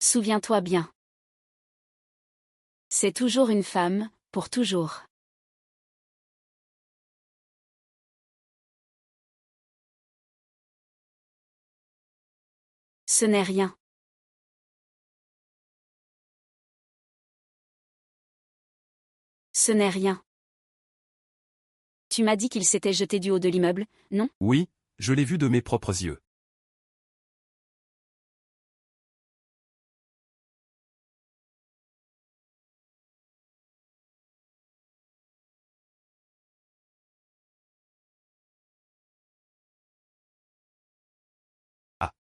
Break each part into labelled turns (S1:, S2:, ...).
S1: Souviens-toi bien. C'est toujours une femme, pour toujours. Ce n'est rien. Ce n'est rien. Tu m'as dit qu'il s'était jeté du haut de l'immeuble, non?
S2: Oui, je l'ai vu de mes propres yeux. Ah.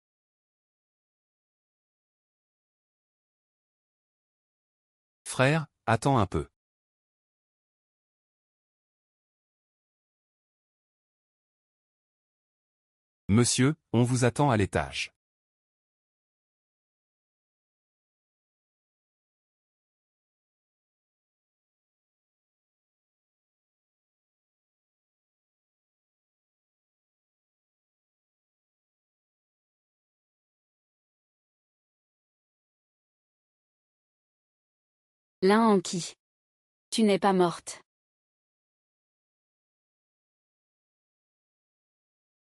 S2: Frère, attends un peu. Monsieur, on vous attend à l'étage.
S1: L'un en qui? Tu n'es pas morte.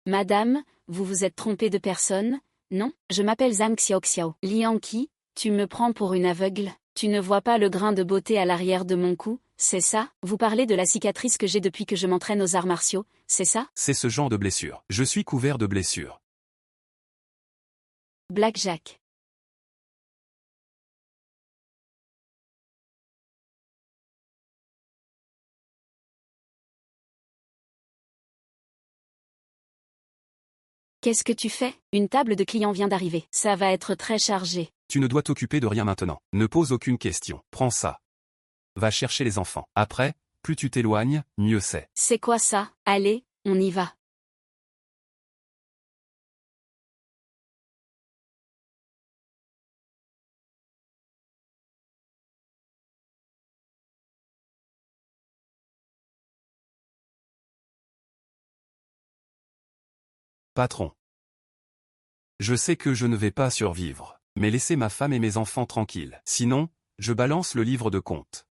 S1: Madame, vous vous êtes trompée de personne, non? Je m'appelle Zhang Xiaoxiao. Liang Qi, tu me prends pour une aveugle? Tu ne vois pas le grain de beauté à l'arrière de mon cou, c'est ça? Vous parlez de la cicatrice que j'ai depuis que je m'entraîne aux arts martiaux, c'est ça?
S2: C'est ce genre de blessure. Je suis couvert de blessures.
S1: Blackjack. Qu'est-ce que tu fais? Une table de clients vient d'arriver. Ça va être très chargé.
S2: Tu ne dois t'occuper de rien maintenant. Ne pose aucune question. Prends ça. Va chercher les enfants. Après, plus tu t'éloignes, mieux c'est.
S1: C'est quoi ça? Allez, on y va.
S2: Patron. Je sais que je ne vais pas survivre. Mais laissez ma femme et mes enfants tranquilles. Sinon, je balance le livre de compte.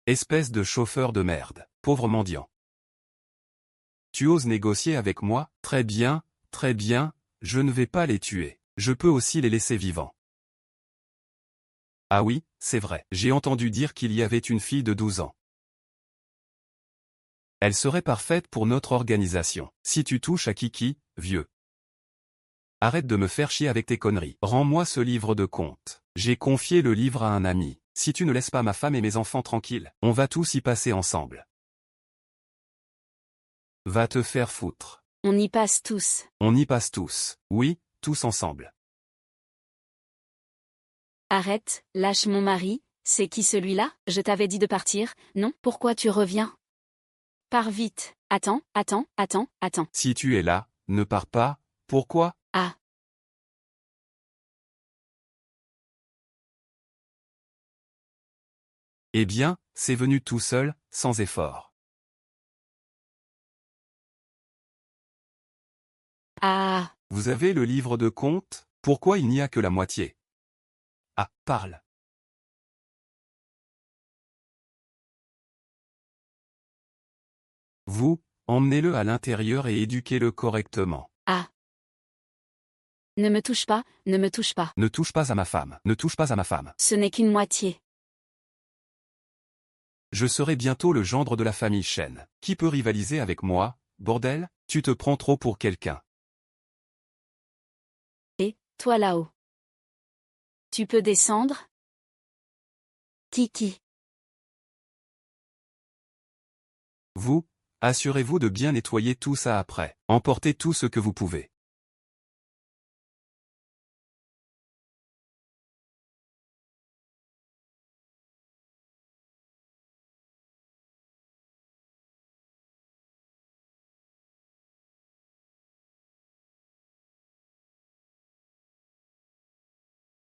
S2: Espèce de chauffeur de merde. Pauvre mendiant. Tu oses négocier avec moi? Très bien, je ne vais pas les tuer. Je peux aussi les laisser vivants. Ah oui, c'est vrai. J'ai entendu dire qu'il y avait une fille de 12 ans. Elle serait parfaite pour notre organisation. Si tu touches à Kiki, vieux. Arrête de me faire chier avec tes conneries. Rends-moi ce livre de compte. J'ai confié le livre à un ami. Si tu ne laisses pas ma femme et mes enfants tranquilles, on va tous y passer ensemble. Va te faire foutre.
S1: On y passe tous.
S2: On y passe tous. Oui, tous ensemble.
S1: Arrête, lâche mon mari, c'est qui celui-là? Je t'avais dit de partir, non? Pourquoi tu reviens? Pars vite. Attends.
S2: Si tu es là, ne pars pas. Pourquoi?
S1: Ah.
S2: Eh bien, c'est venu tout seul, sans effort.
S1: Ah.
S2: Vous avez le livre de compte? Pourquoi il n'y a que la moitié? Ah, parle. Vous, emmenez-le à l'intérieur et éduquez-le correctement.
S1: Ah. Ne me touche pas, ne me touche pas.
S2: Ne touche pas à ma femme. Ne touche pas à ma femme.
S1: Ce n'est qu'une moitié.
S2: Je serai bientôt le gendre de la famille Chen. Qui peut rivaliser avec moi, bordel? Tu te prends trop pour quelqu'un.
S1: Et, toi là-haut. Tu peux descendre? Kiki.
S2: Vous, assurez-vous de bien nettoyer tout ça après. Emportez tout ce que vous pouvez.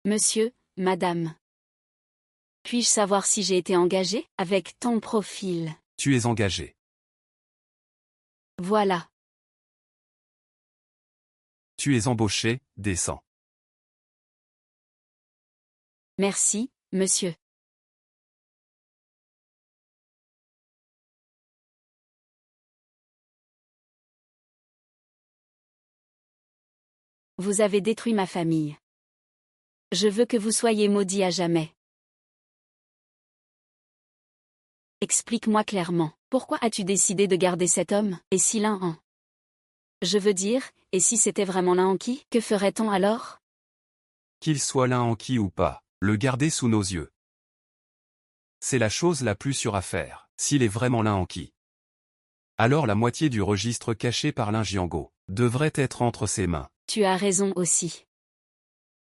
S1: Monsieur, madame. Puis-je savoir si j'ai été engagé? Avec ton profil.
S2: Tu es engagé.
S1: Voilà.
S2: Tu es embauché, descends.
S1: Merci, monsieur. Vous avez détruit ma famille. Je veux que vous soyez maudit à jamais. Explique-moi clairement, pourquoi as-tu décidé de garder cet homme, et si l'un en... Je veux dire, et si c'était vraiment l'un en qui, que ferait-on alors?
S2: Qu'il soit l'un en qui ou pas, le garder sous nos yeux. C'est la chose la plus sûre à faire, s'il est vraiment l'un en qui. Alors la moitié du registre caché par l'Injiango devrait être entre ses mains.
S1: Tu as raison aussi.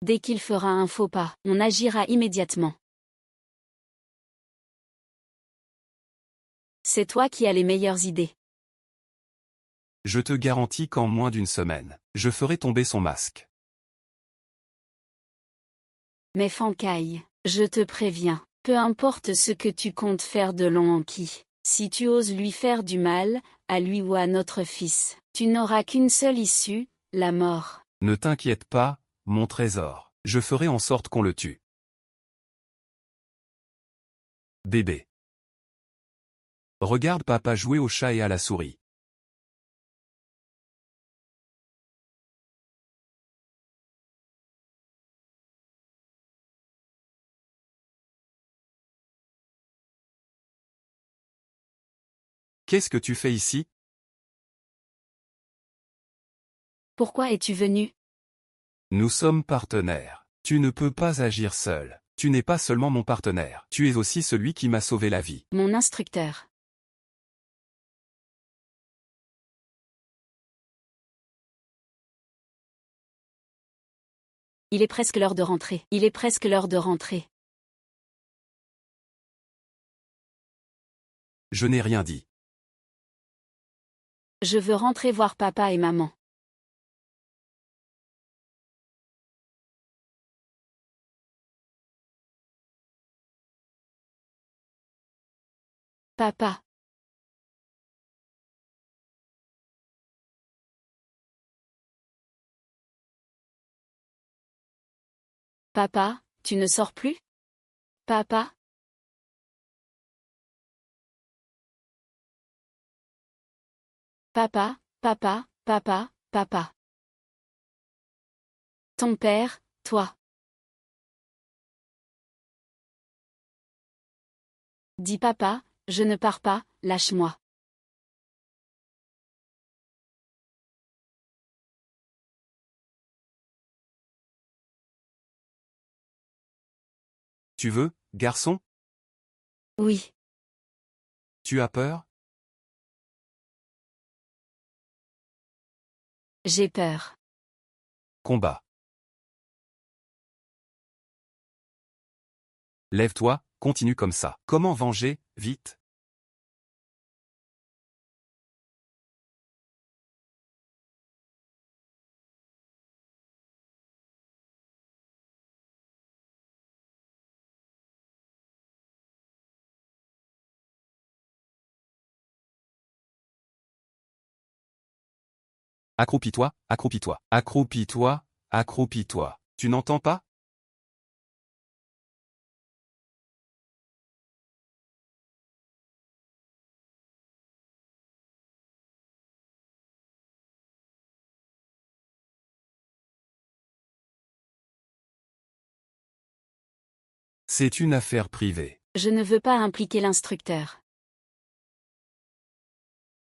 S1: Dès qu'il fera un faux pas, on agira immédiatement. C'est toi qui as les meilleures idées.
S2: Je te garantis qu'en moins d'une semaine, je ferai tomber son masque.
S1: Mais Fankai, je te préviens, peu importe ce que tu comptes faire de Long Anki, si tu oses lui faire du mal, à lui ou à notre fils, tu n'auras qu'une seule issue, la mort.
S2: Ne t'inquiète pas, mon trésor, je ferai en sorte qu'on le tue. Bébé. Regarde papa jouer au chat et à la souris. Qu'est-ce que tu fais ici?
S1: Pourquoi es-tu venu?
S2: Nous sommes partenaires. Tu ne peux pas agir seul. Tu n'es pas seulement mon partenaire. Tu es aussi celui qui m'a sauvé la vie.
S1: Mon instructeur. Il est presque l'heure de rentrer. Il est presque l'heure de rentrer.
S2: Je n'ai rien dit.
S1: Je veux rentrer voir papa et maman. Papa. Papa, tu ne sors plus? Papa? Papa, papa, papa, papa. Ton père, toi. Dis papa, je ne pars pas, lâche-moi.
S2: Tu veux, garçon?
S1: Oui.
S2: Tu as peur?
S1: J'ai peur.
S2: Combat. Lève-toi, continue comme ça. Comment venger, vite? Accroupis-toi, accroupis-toi, accroupis-toi, accroupis-toi. Tu n'entends pas? C'est une affaire privée.
S1: Je ne veux pas impliquer l'instructeur.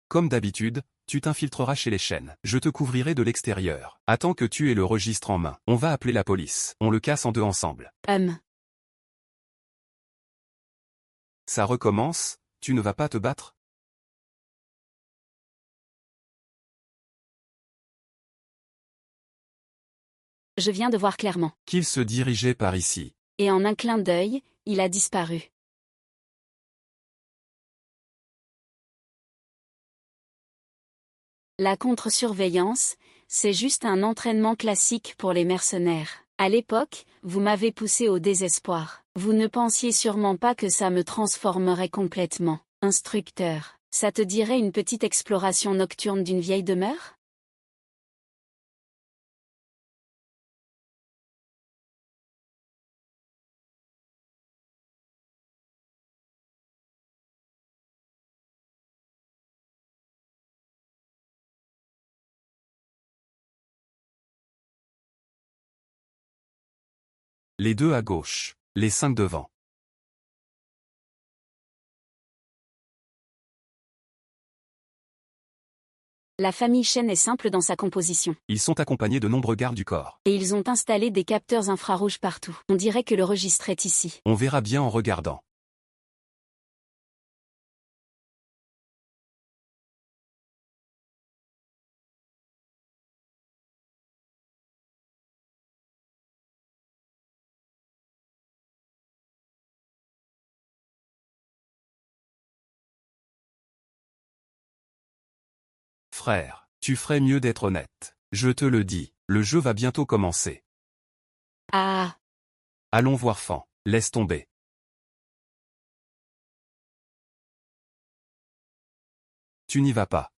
S2: Comme d'habitude, tu t'infiltreras chez les chênes. Je te couvrirai de l'extérieur. Attends que tu aies le registre en main. On va appeler la police. On le casse en deux ensemble. Ça recommence, tu ne vas pas te battre?
S1: Je viens de voir clairement.
S2: Qu'il se dirigeait par ici.
S1: Et en un clin d'œil, il a disparu. La contre-surveillance, c'est juste un entraînement classique pour les mercenaires. À l'époque, vous m'avez poussé au désespoir. Vous ne pensiez sûrement pas que ça me transformerait complètement. Instructeur, ça te dirait une petite exploration nocturne d'une vieille demeure?
S2: Les 2 à gauche. Les 5 devant.
S1: La famille Chen est simple dans sa composition.
S2: Ils sont accompagnés de nombreux gardes du corps.
S1: Et ils ont installé des capteurs infrarouges partout. On dirait que le registre est ici.
S2: On verra bien en regardant. Frère, tu ferais mieux d'être honnête. Je te le dis, le jeu va bientôt commencer.
S1: Ah.
S2: Allons voir Fan. Laisse tomber. Tu n'y vas pas.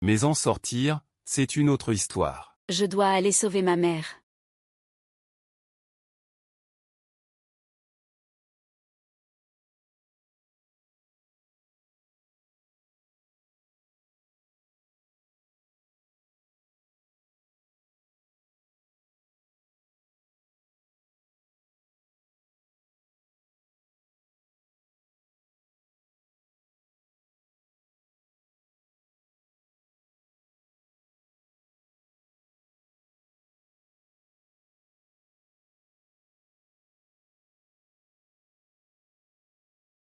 S2: Mais en sortir, c'est une autre histoire.
S1: Je dois aller sauver ma mère.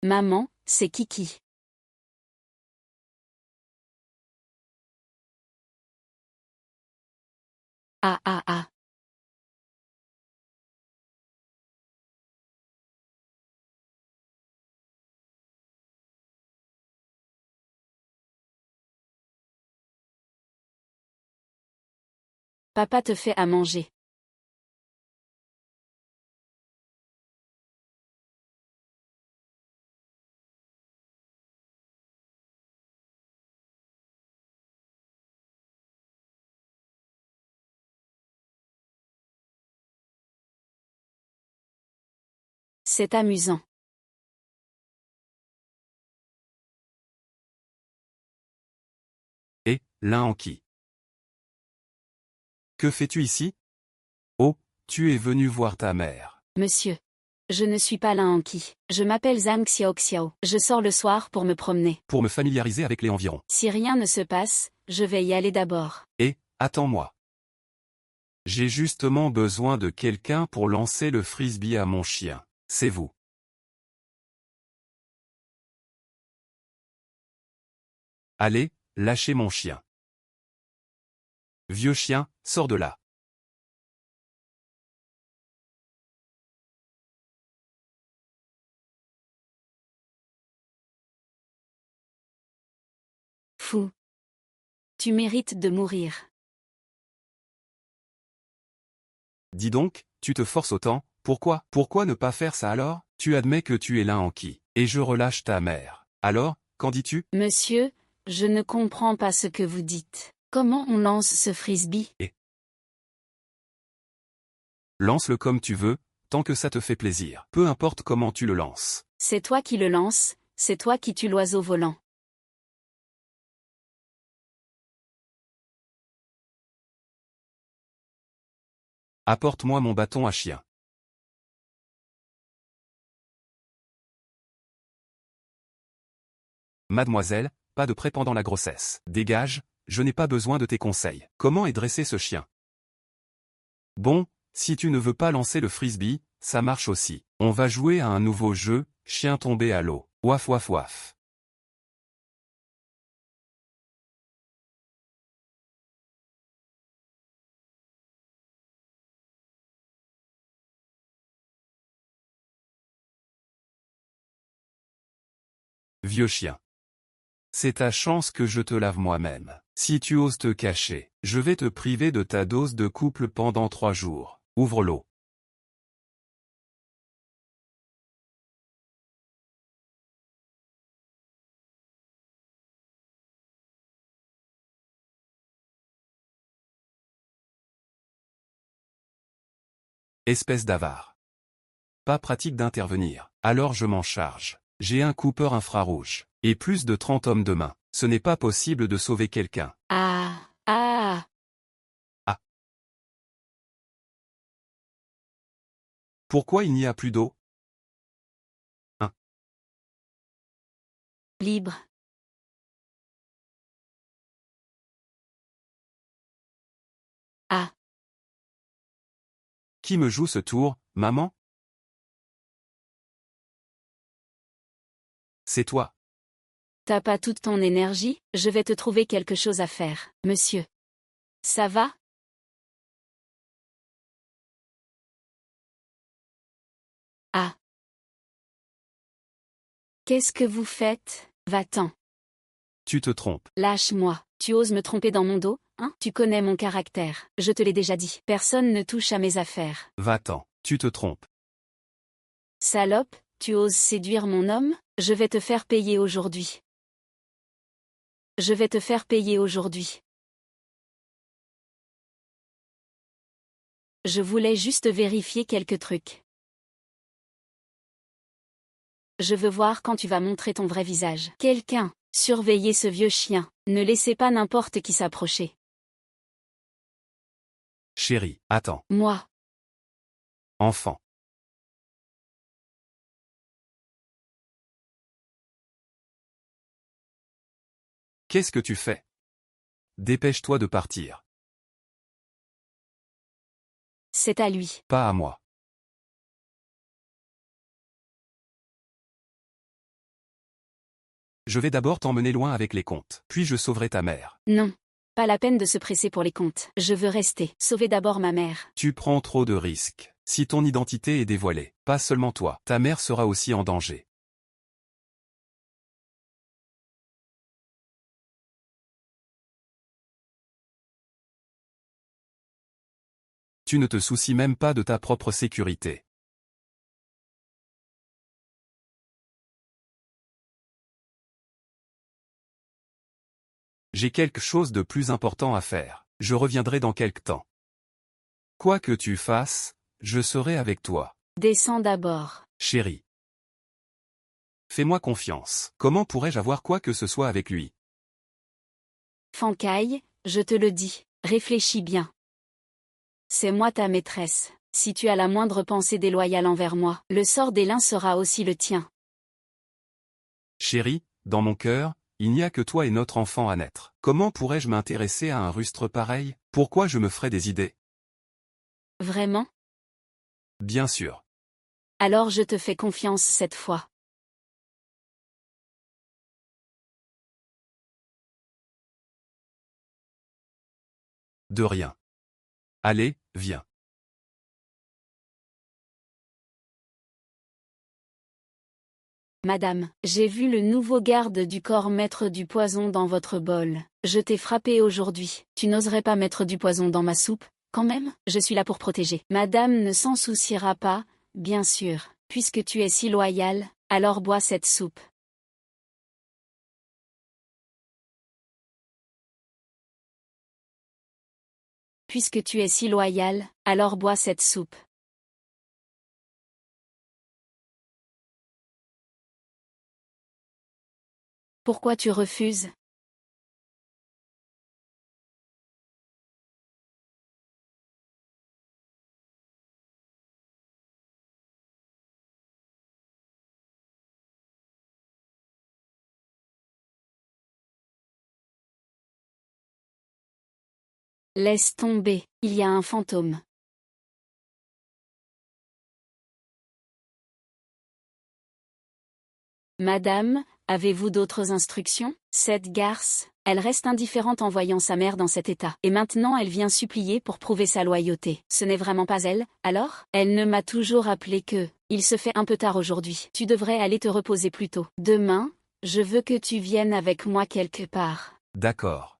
S1: Maman, c'est Kiki. Ah ah ah. Papa te fait à manger. C'est amusant.
S2: Et, l'un en qui? Que fais-tu ici? Oh, tu es venu voir ta mère.
S1: Monsieur. Je ne suis pas l'un en qui. Je m'appelle Zhang Xiaoxiao. Je sors le soir pour me promener.
S2: Pour me familiariser avec les environs.
S1: Si rien ne se passe, je vais y aller d'abord.
S2: Et, attends-moi. J'ai justement besoin de quelqu'un pour lancer le frisbee à mon chien. C'est vous. Allez, lâchez mon chien. Vieux chien, sors de là.
S1: Fou. Tu mérites de mourir.
S2: Dis donc, tu te forces autant, pourquoi? Pourquoi ne pas faire ça alors? Tu admets que tu es l'un en qui, et je relâche ta mère. Alors, qu'en dis-tu?
S1: Monsieur, je ne comprends pas ce que vous dites. Comment on lance ce frisbee?
S2: Lance-le comme tu veux, tant que ça te fait plaisir. Peu importe comment tu le lances.
S1: C'est toi qui le lance, c'est toi qui tue l'oiseau volant.
S2: Apporte-moi mon bâton à chien. Mademoiselle, pas de prêt pendant la grossesse. Dégage, je n'ai pas besoin de tes conseils. Comment est dressé ce chien? Bon, si tu ne veux pas lancer le frisbee, ça marche aussi. On va jouer à un nouveau jeu, chien tombé à l'eau. Ouaf ouaf ouaf. Vieux chien. C'est ta chance que je te lave moi-même. Si tu oses te cacher, je vais te priver de ta dose de couple pendant 3 jours. Ouvre l'eau. Espèce d'avare. Pas pratique d'intervenir. Alors je m'en charge. J'ai un Cooper infrarouge. Et plus de 30 hommes de main. Ce n'est pas possible de sauver quelqu'un.
S1: Ah, ah.
S2: Ah. Pourquoi il n'y a plus d'eau?
S1: Libre. Ah,
S2: Qui me joue ce tour, maman? C'est toi.
S1: t'as pas toute ton énergie? Je vais te trouver quelque chose à faire, monsieur. Ça va? Ah. Qu'est-ce que vous faites? Va-t'en.
S2: Tu te trompes.
S1: Lâche-moi. Tu oses me tromper dans mon dos, hein? Tu connais mon caractère. Je te l'ai déjà dit. Personne ne touche à mes affaires.
S2: Va-t'en. Tu te trompes.
S1: Salope, tu oses séduire mon homme? Je vais te faire payer aujourd'hui. Je vais te faire payer aujourd'hui. Je voulais juste vérifier quelques trucs. Je veux voir quand tu vas montrer ton vrai visage. Quelqu'un, surveillez ce vieux chien. Ne laissez pas n'importe qui s'approcher.
S2: Chérie, attends.
S1: Moi.
S2: Enfant. Qu'est-ce que tu fais? Dépêche-toi de partir.
S1: C'est à lui.
S2: Pas à moi. Je vais d'abord t'emmener loin avec les comptes. Puis je sauverai ta mère.
S1: Non. Pas la peine de se presser pour les comptes. Je veux rester. Sauver d'abord ma mère.
S2: Tu prends trop de risques. Si ton identité est dévoilée, pas seulement toi, ta mère sera aussi en danger. Tu ne te soucies même pas de ta propre sécurité. J'ai quelque chose de plus important à faire. Je reviendrai dans quelque temps. Quoi que tu fasses, je serai avec toi.
S1: Descends d'abord.
S2: Chérie. Fais-moi confiance. Comment pourrais-je avoir quoi que ce soit avec lui?
S1: Fancaille, je te le dis. Réfléchis bien. C'est moi ta maîtresse. Si tu as la moindre pensée déloyale envers moi, le sort d'Hélène sera aussi le tien.
S2: Chérie, dans mon cœur, il n'y a que toi et notre enfant à naître. Comment pourrais-je m'intéresser à un rustre pareil? Pourquoi je me ferais des idées?
S1: Vraiment?
S2: Bien sûr.
S1: Alors je te fais confiance cette fois.
S2: De rien. Allez, viens.
S1: Madame, j'ai vu le nouveau garde du corps mettre du poison dans votre bol. Je t'ai frappé aujourd'hui. Tu n'oserais pas mettre du poison dans ma soupe, quand même? Je suis là pour protéger. Madame ne s'en souciera pas, bien sûr. Puisque tu es si loyal, alors bois cette soupe. Puisque tu es si loyal, alors bois cette soupe. Pourquoi tu refuses? Laisse tomber, il y a un fantôme. Madame, avez-vous d'autres instructions? Cette garce, elle reste indifférente en voyant sa mère dans cet état. Et maintenant elle vient supplier pour prouver sa loyauté. Ce n'est vraiment pas elle, alors? Elle ne m'a toujours appelé que, il se fait un peu tard aujourd'hui. Tu devrais aller te reposer plus tôt. Demain, je veux que tu viennes avec moi quelque part.
S2: D'accord.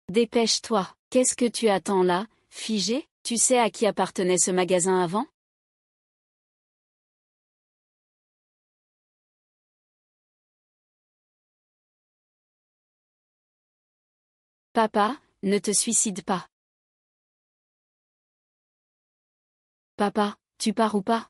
S1: Dépêche-toi. Qu'est-ce que tu attends là, figé? Tu sais à qui appartenait ce magasin avant? Papa, ne te suicide pas. Papa, tu pars ou pas?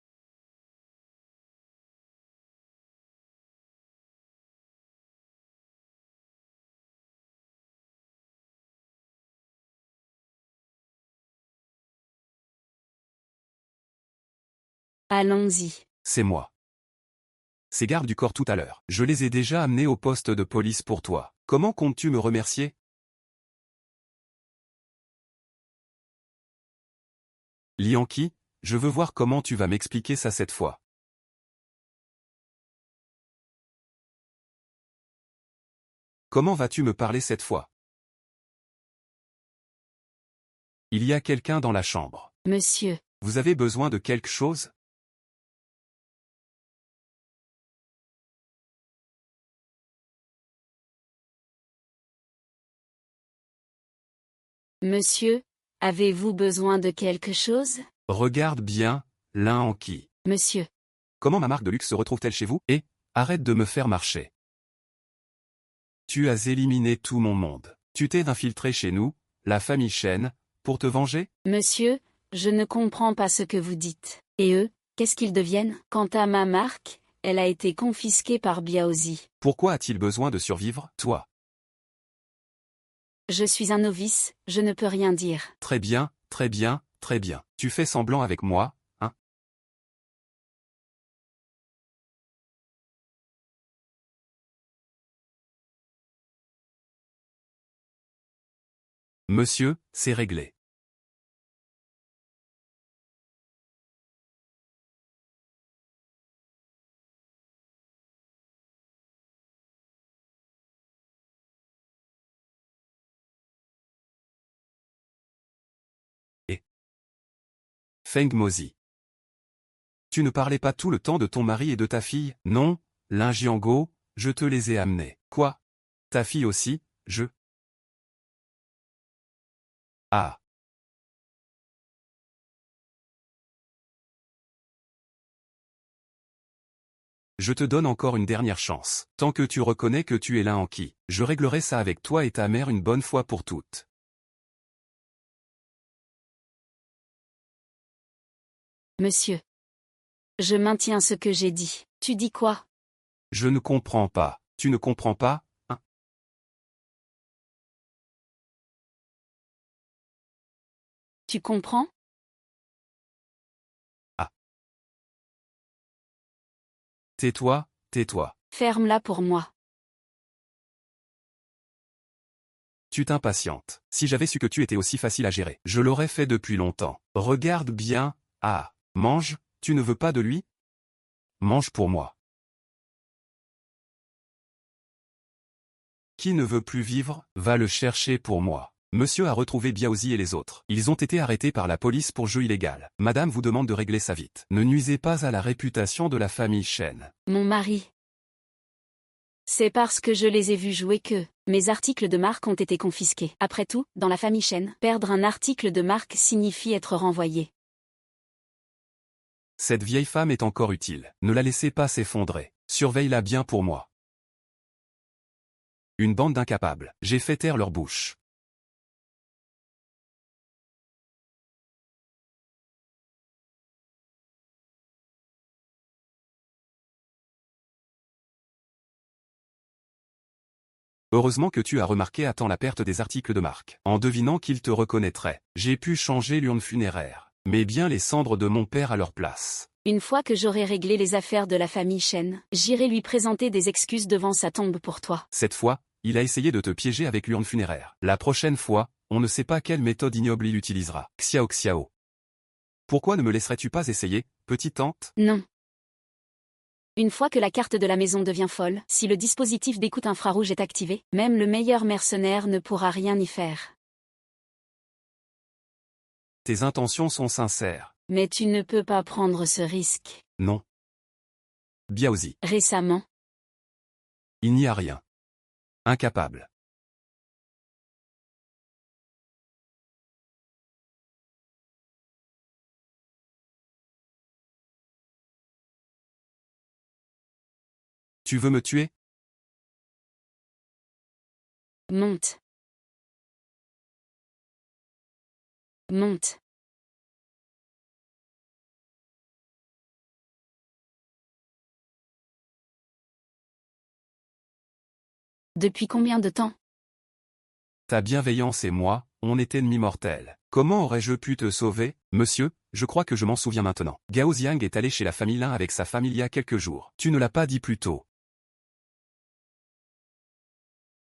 S1: Allons-y.
S2: C'est moi. Ces gardes du corps tout à l'heure. Je les ai déjà amenés au poste de police pour toi. Comment comptes-tu me remercier? Lianqi, je veux voir comment tu vas m'expliquer ça cette fois. Comment vas-tu me parler cette fois? Il y a quelqu'un dans la chambre.
S1: Monsieur.
S2: Vous avez besoin de quelque chose?
S1: Monsieur, avez-vous besoin de quelque chose?
S2: Regarde bien, Lianqi.
S1: Monsieur.
S2: Comment ma marque de luxe se retrouve-t-elle chez vous? Et, arrête de me faire marcher. Tu as éliminé tout mon monde. Tu t'es infiltré chez nous, la famille Chen, pour te venger?
S1: Monsieur, je ne comprends pas ce que vous dites. Et eux, qu'est-ce qu'ils deviennent? Quant à ma marque, elle a été confisquée par Biaozi.
S2: Pourquoi a-t-il besoin de survivre, toi?
S1: Je suis un novice, je ne peux rien dire.
S2: Très bien, très bien, très bien. Tu fais semblant avec moi, hein? Monsieur, c'est réglé. Et Feng Mozi. Tu ne parlais pas tout le temps de ton mari et de ta fille? Non, Lin Jiango, je te les ai amenés. Quoi? Ta fille aussi, je... Ah. Je te donne encore une dernière chance. Tant que tu reconnais que tu es Lianqi, je réglerai ça avec toi et ta mère une bonne fois pour toutes.
S1: Monsieur. Je maintiens ce que j'ai dit. Tu dis quoi?
S2: Je ne comprends pas. Tu ne comprends pas, hein?
S1: Tu comprends?
S2: Ah. Tais-toi, tais-toi.
S1: Ferme-la pour moi.
S2: Tu t'impatientes. Si j'avais su que tu étais aussi facile à gérer, je l'aurais fait depuis longtemps. Regarde bien. Ah. Mange, tu ne veux pas de lui? Mange pour moi. Qui ne veut plus vivre, va le chercher pour moi. Monsieur a retrouvé Biaozi et les autres. Ils ont été arrêtés par la police pour jeu illégal. Madame vous demande de régler ça vite. Ne nuisez pas à la réputation de la famille Chen.
S1: Mon mari. C'est parce que je les ai vus jouer que mes articles de marque ont été confisqués. Après tout, dans la famille Chen, perdre un article de marque signifie être renvoyé.
S2: Cette vieille femme est encore utile. Ne la laissez pas s'effondrer. Surveille-la bien pour moi. Une bande d'incapables. J'ai fait taire leur bouche. Heureusement que tu as remarqué à temps la perte des articles de marque. En devinant qu'ils te reconnaîtraient, j'ai pu changer l'urne funéraire. Mais bien les cendres de mon père à leur place.
S1: Une fois que j'aurai réglé les affaires de la famille Chen, j'irai lui présenter des excuses devant sa tombe pour toi.
S2: Cette fois, il a essayé de te piéger avec l'urne funéraire. La prochaine fois, on ne sait pas quelle méthode ignoble il utilisera. Xiao Xiao. Pourquoi ne me laisserais-tu pas essayer, petite tante?
S1: Non. Une fois que la carte de la maison devient folle, si le dispositif d'écoute infrarouge est activé, même le meilleur mercenaire ne pourra rien y faire.
S2: Tes intentions sont sincères.
S1: Mais tu ne peux pas prendre ce risque.
S2: Non. Biaozi.
S1: Récemment.
S2: Il n'y a rien. Incapable. Tu veux me tuer?
S1: Monte. Monte. Depuis combien de temps?
S2: Ta bienveillance et moi, on est ennemis mortels. Comment aurais-je pu te sauver, monsieur? Je crois que je m'en souviens maintenant. Gao Xiang est allé chez la famille Lin avec sa famille il y a quelques jours. Tu ne l'as pas dit plus tôt.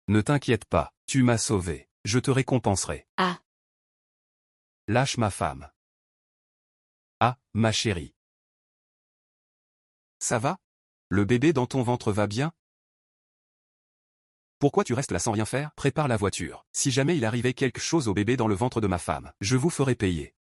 S2: Ne t'inquiète pas, tu m'as sauvé. Je te récompenserai.
S1: Ah.
S2: Lâche ma femme. Ah, ma chérie. Ça va? Le bébé dans ton ventre va bien? Pourquoi tu restes là sans rien faire? Prépare la voiture. Si jamais il arrivait quelque chose au bébé dans le ventre de ma femme, je vous ferai payer.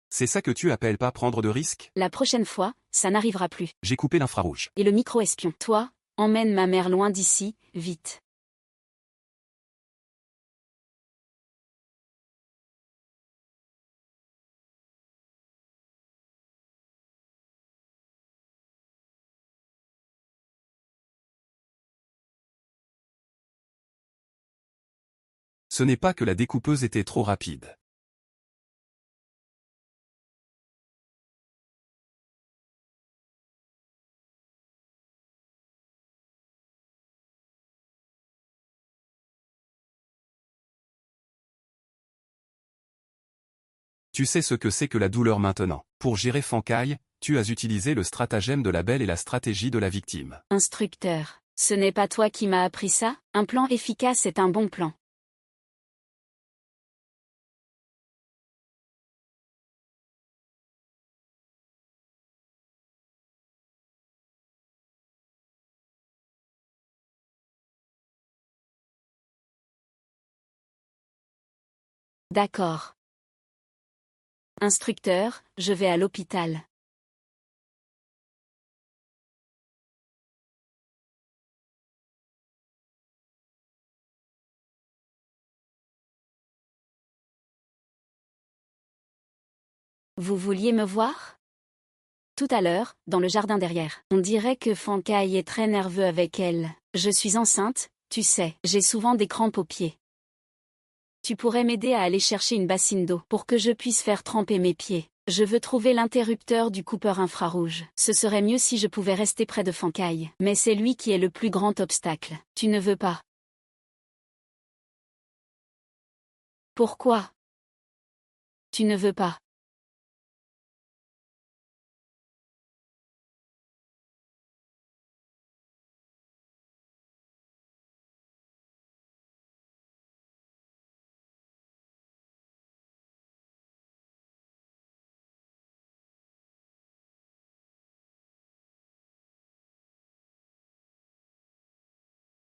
S2: C'est ça que tu appelles pas prendre de risques?
S1: La prochaine fois, ça n'arrivera plus.
S2: J'ai coupé l'infrarouge.
S1: Et le micro-espion. Toi, emmène ma mère loin d'ici, vite.
S2: Ce n'est pas que la découpeuse était trop rapide. Tu sais ce que c'est que la douleur maintenant. Pour gérer Fankai, tu as utilisé le stratagème de la belle et la stratégie de la victime.
S1: Instructeur, ce n'est pas toi qui m'as appris ça? Un plan efficace est un bon plan. D'accord. Instructeur, je vais à l'hôpital. Vous vouliez me voir? Tout à l'heure, dans le jardin derrière. On dirait que Fankai est très nerveux avec elle. Je suis enceinte, tu sais, j'ai souvent des crampes aux pieds. Tu pourrais m'aider à aller chercher une bassine d'eau pour que je puisse faire tremper mes pieds. Je veux trouver l'interrupteur du coupeur infrarouge. Ce serait mieux si je pouvais rester près de Fankai. Mais c'est lui qui est le plus grand obstacle. Tu ne veux pas? Pourquoi? Tu ne veux pas?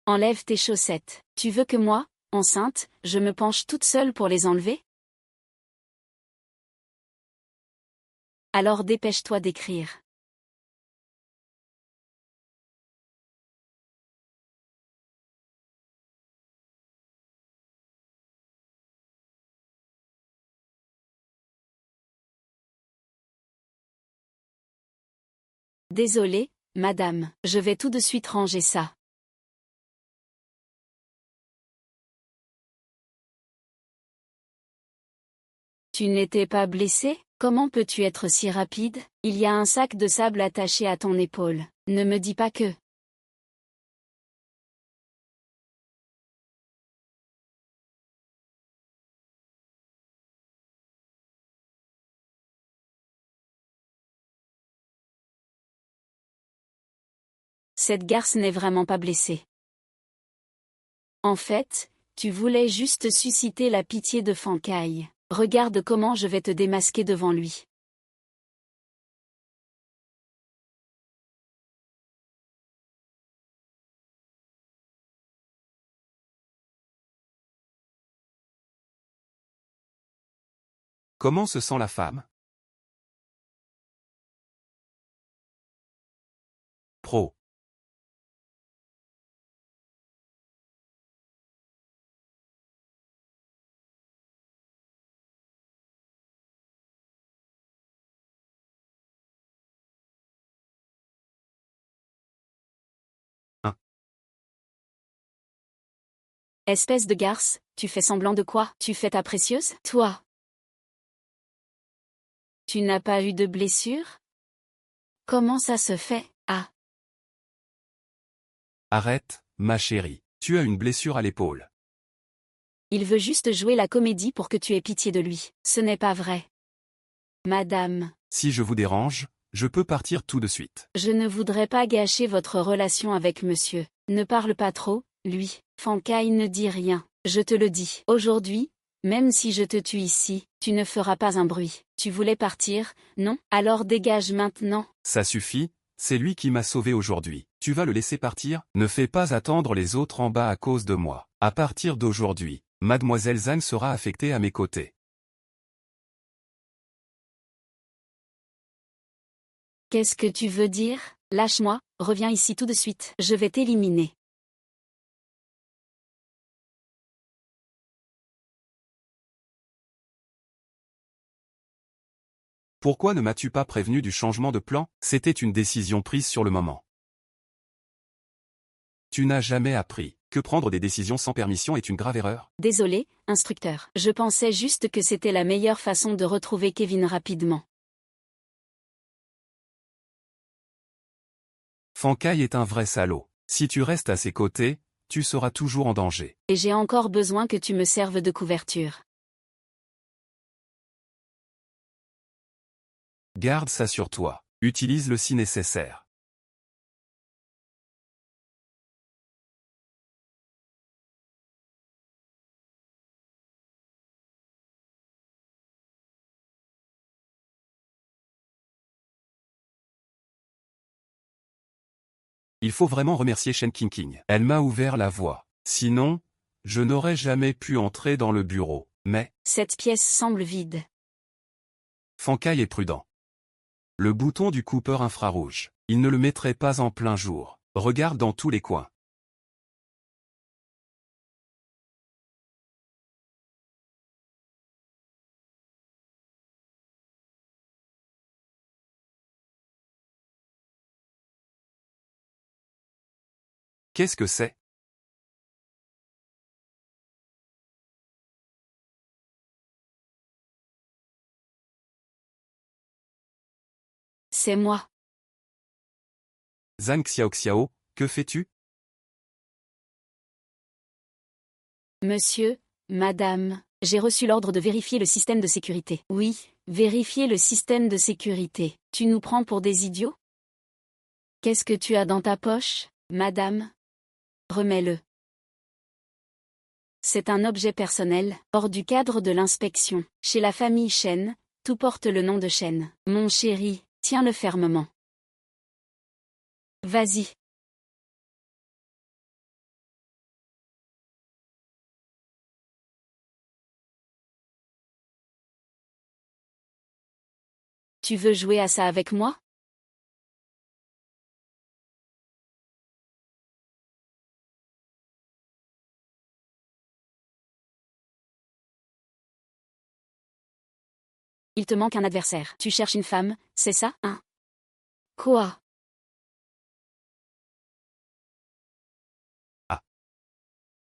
S1: Enlève tes chaussettes. Tu veux que moi, enceinte, je me penche toute seule pour les enlever? Alors dépêche-toi d'écrire. Désolée, madame, je vais tout de suite ranger ça. Tu n'étais pas blessé? Comment peux-tu être si rapide? Il y a un sac de sable attaché à ton épaule. Ne me dis pas que... Cette garce n'est vraiment pas blessée. En fait, tu voulais juste susciter la pitié de Fankai. Regarde comment je vais te démasquer devant lui.
S2: Comment se sent la femme? Pro. Un.
S1: Espèce de garce, tu fais semblant de quoi? Tu fais ta précieuse? Toi. Tu n'as pas eu de blessure? Comment ça se fait? Ah.
S2: Arrête, ma chérie, tu as une blessure à l'épaule.
S1: Il veut juste jouer la comédie pour que tu aies pitié de lui. Ce n'est pas vrai. Madame,
S2: Si je vous dérange, je peux partir tout de suite.
S1: je ne voudrais pas gâcher votre relation avec monsieur. Ne parle pas trop, lui. Fankai ne dit rien. Je te le dis. Aujourd'hui, même si je te tue ici, tu ne feras pas un bruit. Tu voulais partir, non? Alors dégage maintenant.
S2: Ça suffit, c'est lui qui m'a sauvé aujourd'hui. Tu vas le laisser partir? Ne fais pas attendre les autres en bas à cause de moi. À partir d'aujourd'hui, Mademoiselle Zhang sera affectée à mes côtés.
S1: Qu'est-ce que tu veux dire? Lâche-moi, reviens ici tout de suite. Je vais t'éliminer.
S2: Pourquoi ne m'as-tu pas prévenu du changement de plan? C'était une décision prise sur le moment. Tu n'as jamais appris que prendre des décisions sans permission est une grave erreur?
S1: Désolé, instructeur. Je pensais juste que c'était la meilleure façon de retrouver Kevin rapidement.
S2: Fankai est un vrai salaud. Si tu restes à ses côtés, tu seras toujours en danger.
S1: Et j'ai encore besoin que tu me serves de couverture.
S2: Garde ça sur toi. Utilise-le si nécessaire. Il faut vraiment remercier Shen Qingqing. Elle m'a ouvert la voie. Sinon, je n'aurais jamais pu entrer dans le bureau. Mais,
S1: Cette pièce semble vide.
S2: Fankai est prudent. Le bouton du coupeur infrarouge, il ne le mettrait pas en plein jour. Regarde dans tous les coins. Qu'est-ce que c'est?
S1: C'est moi.
S2: Zhang Xiaoxiao, que fais-tu?
S1: Monsieur, madame, j'ai reçu l'ordre de vérifier le système de sécurité. Oui, vérifier le système de sécurité. Tu nous prends pour des idiots? Qu'est-ce que tu as dans ta poche, madame? Remets-le. C'est un objet personnel, hors du cadre de l'inspection. Chez la famille Shen, tout porte le nom de Shen. Mon chéri, tiens-le fermement. Vas-y. Tu veux jouer à ça avec moi? Il te manque un adversaire. Tu cherches une femme, c'est ça, hein? Quoi?
S2: Ah.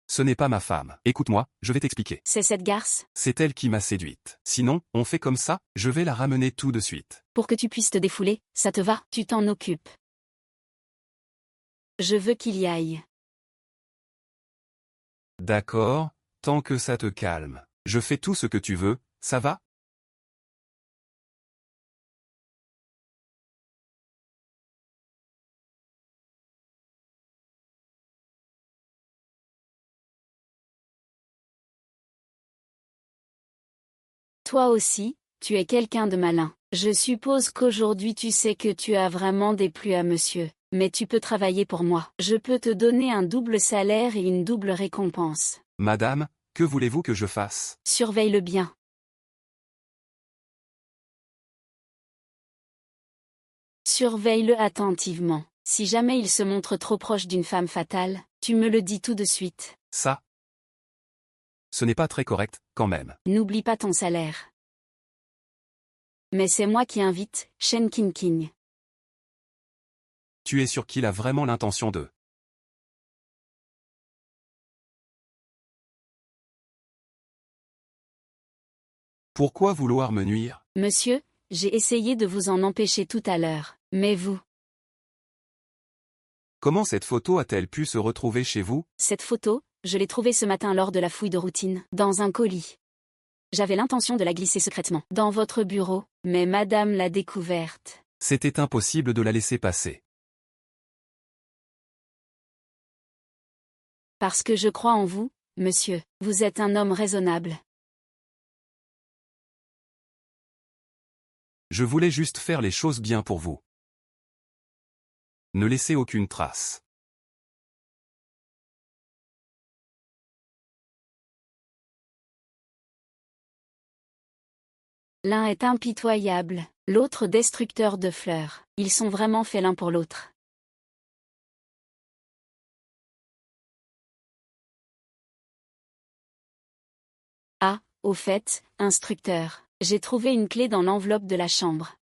S2: Ce n'est pas ma femme. Écoute-moi, je vais t'expliquer.
S1: C'est cette garce?
S2: C'est elle qui m'a séduite. Sinon, on fait comme ça, je vais la ramener tout de suite.
S1: Pour que tu puisses te défouler, ça te va? Tu t'en occupes. Je veux qu'il y aille.
S2: D'accord, tant que ça te calme. Je fais tout ce que tu veux, ça va?
S1: Toi aussi, tu es quelqu'un de malin. Je suppose qu'aujourd'hui tu sais que tu as vraiment déplu à monsieur. Mais tu peux travailler pour moi. Je peux te donner un double salaire et une double récompense.
S2: Madame, que voulez-vous que je fasse?
S1: Surveille-le bien. Surveille-le attentivement. Si jamais il se montre trop proche d'une femme fatale, tu me le dis tout de suite.
S2: Ça? Ce n'est pas très correct, quand même.
S1: N'oublie pas ton salaire. Mais c'est moi qui invite, Shen Qingqing.
S2: Tu es sûr qu'il a vraiment l'intention de... Pourquoi vouloir me nuire?
S1: Monsieur, j'ai essayé de vous en empêcher tout à l'heure, mais vous...
S2: Comment cette photo a-t-elle pu se retrouver chez vous?
S1: Cette photo, je l'ai trouvée ce matin lors de la fouille de routine, dans un colis. J'avais l'intention de la glisser secrètement dans votre bureau, mais madame l'a découverte.
S2: C'était impossible de la laisser passer.
S1: Parce que je crois en vous, monsieur, vous êtes un homme raisonnable.
S2: Je voulais juste faire les choses bien pour vous. Ne laissez aucune trace.
S1: L'un est impitoyable, l'autre destructeur de fleurs. Ils sont vraiment faits l'un pour l'autre. Ah, au fait, instructeur, j'ai trouvé une clé dans l'enveloppe de la chambre.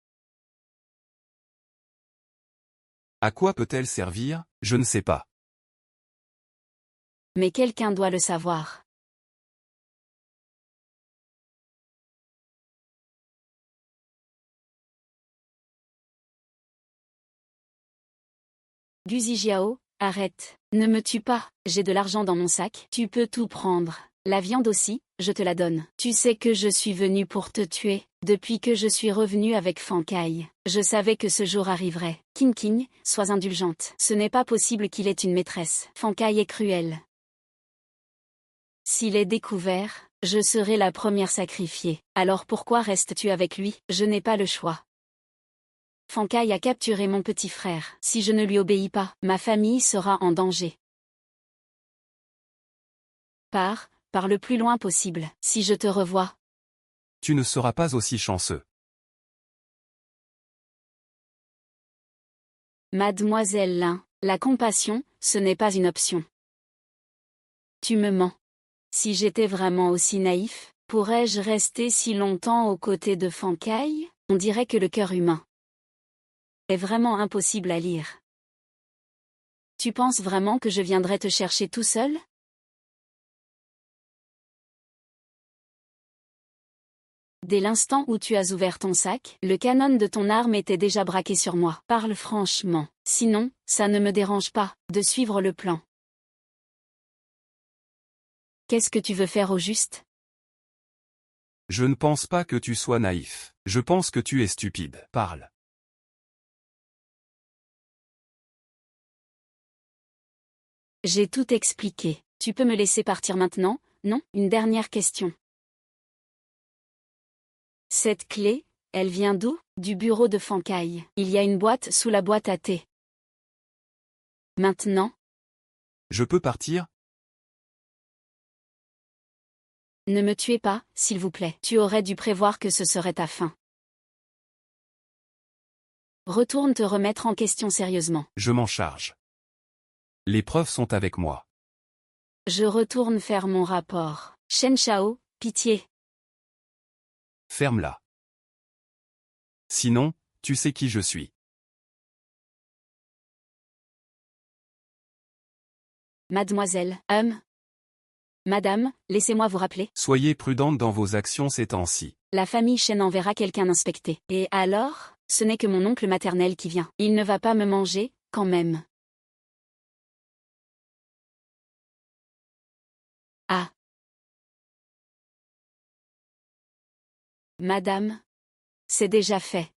S2: À quoi peut-elle servir? Je ne sais pas.
S1: Mais quelqu'un doit le savoir. Guzijiao, arrête. Ne me tue pas, j'ai de l'argent dans mon sac. Tu peux tout prendre. La viande aussi, je te la donne. Tu sais que je suis venu pour te tuer. Depuis que je suis revenu avec Fankai, je savais que ce jour arriverait. King King, sois indulgente. Ce n'est pas possible qu'il ait une maîtresse. Fankai est cruel. S'il est découvert, je serai la première sacrifiée. Alors pourquoi restes-tu avec lui? Je n'ai pas le choix. Fankai a capturé mon petit frère. Si je ne lui obéis pas, ma famille sera en danger. Pars le plus loin possible. Si je te revois,
S2: Tu ne seras pas aussi chanceux.
S1: Mademoiselle Lin, la compassion, ce n'est pas une option. Tu me mens. Si j'étais vraiment aussi naïf, pourrais-je rester si longtemps aux côtés de Fankai? On dirait que le cœur humain est vraiment impossible à lire. Tu penses vraiment que je viendrais te chercher tout seul? Dès l'instant où tu as ouvert ton sac, le canon de ton arme était déjà braqué sur moi. Parle franchement. Sinon, ça ne me dérange pas de suivre le plan. Qu'est-ce que tu veux faire au juste?
S2: Je ne pense pas que tu sois naïf. Je pense que tu es stupide. Parle.
S1: J'ai tout expliqué. Tu peux me laisser partir maintenant? Non? Une dernière question. Cette clé, elle vient d'où? Du bureau de Fankai. Il y a une boîte sous la boîte à thé. Maintenant?
S2: Je peux partir?
S1: Ne me tuez pas, s'il vous plaît. Tu aurais dû prévoir que ce serait ta fin. Retourne te remettre en question sérieusement.
S2: Je m'en charge. Les preuves sont avec moi.
S1: Je retourne faire mon rapport. Shen Shao, pitié.
S2: Ferme-la. Sinon, tu sais qui je suis.
S1: Mademoiselle, Madame, laissez-moi vous rappeler.
S2: Soyez prudente dans vos actions ces temps-ci.
S1: La famille Shen enverra quelqu'un inspecter. Et alors? Ce n'est que mon oncle maternel qui vient. Il ne va pas me manger, quand même. Ah. Madame? C'est déjà fait.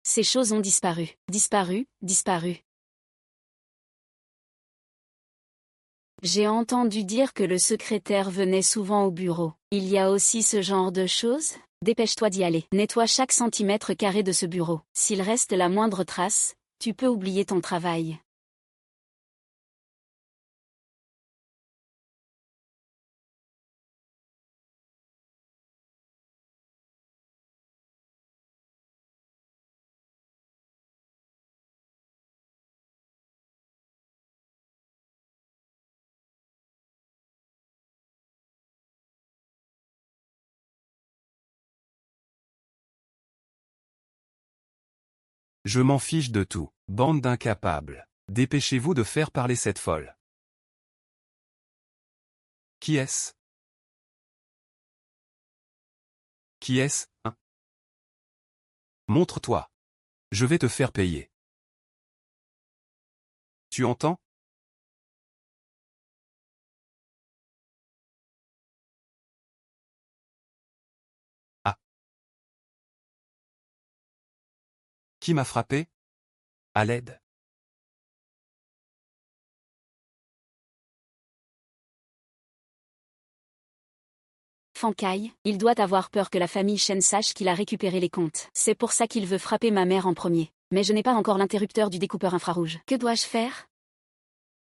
S1: Ces choses ont disparu. Disparu. J'ai entendu dire que le secrétaire venait souvent au bureau. Il y a aussi ce genre de choses? Dépêche-toi d'y aller. Nettoie chaque centimètre carré de ce bureau. S'il reste la moindre trace, tu peux oublier ton travail.
S2: Je m'en fiche de tout. Bande d'incapables. Dépêchez-vous de faire parler cette folle. Qui est-ce? Qui est-ce, hein? Montre-toi. Je vais te faire payer. Tu entends? Ah. Qui m'a frappé? À l'aide.
S1: Fankai, il doit avoir peur que la famille Shen sache qu'il a récupéré les comptes. C'est pour ça qu'il veut frapper ma mère en premier. Mais je n'ai pas encore l'interrupteur du découpeur infrarouge. Que dois-je faire?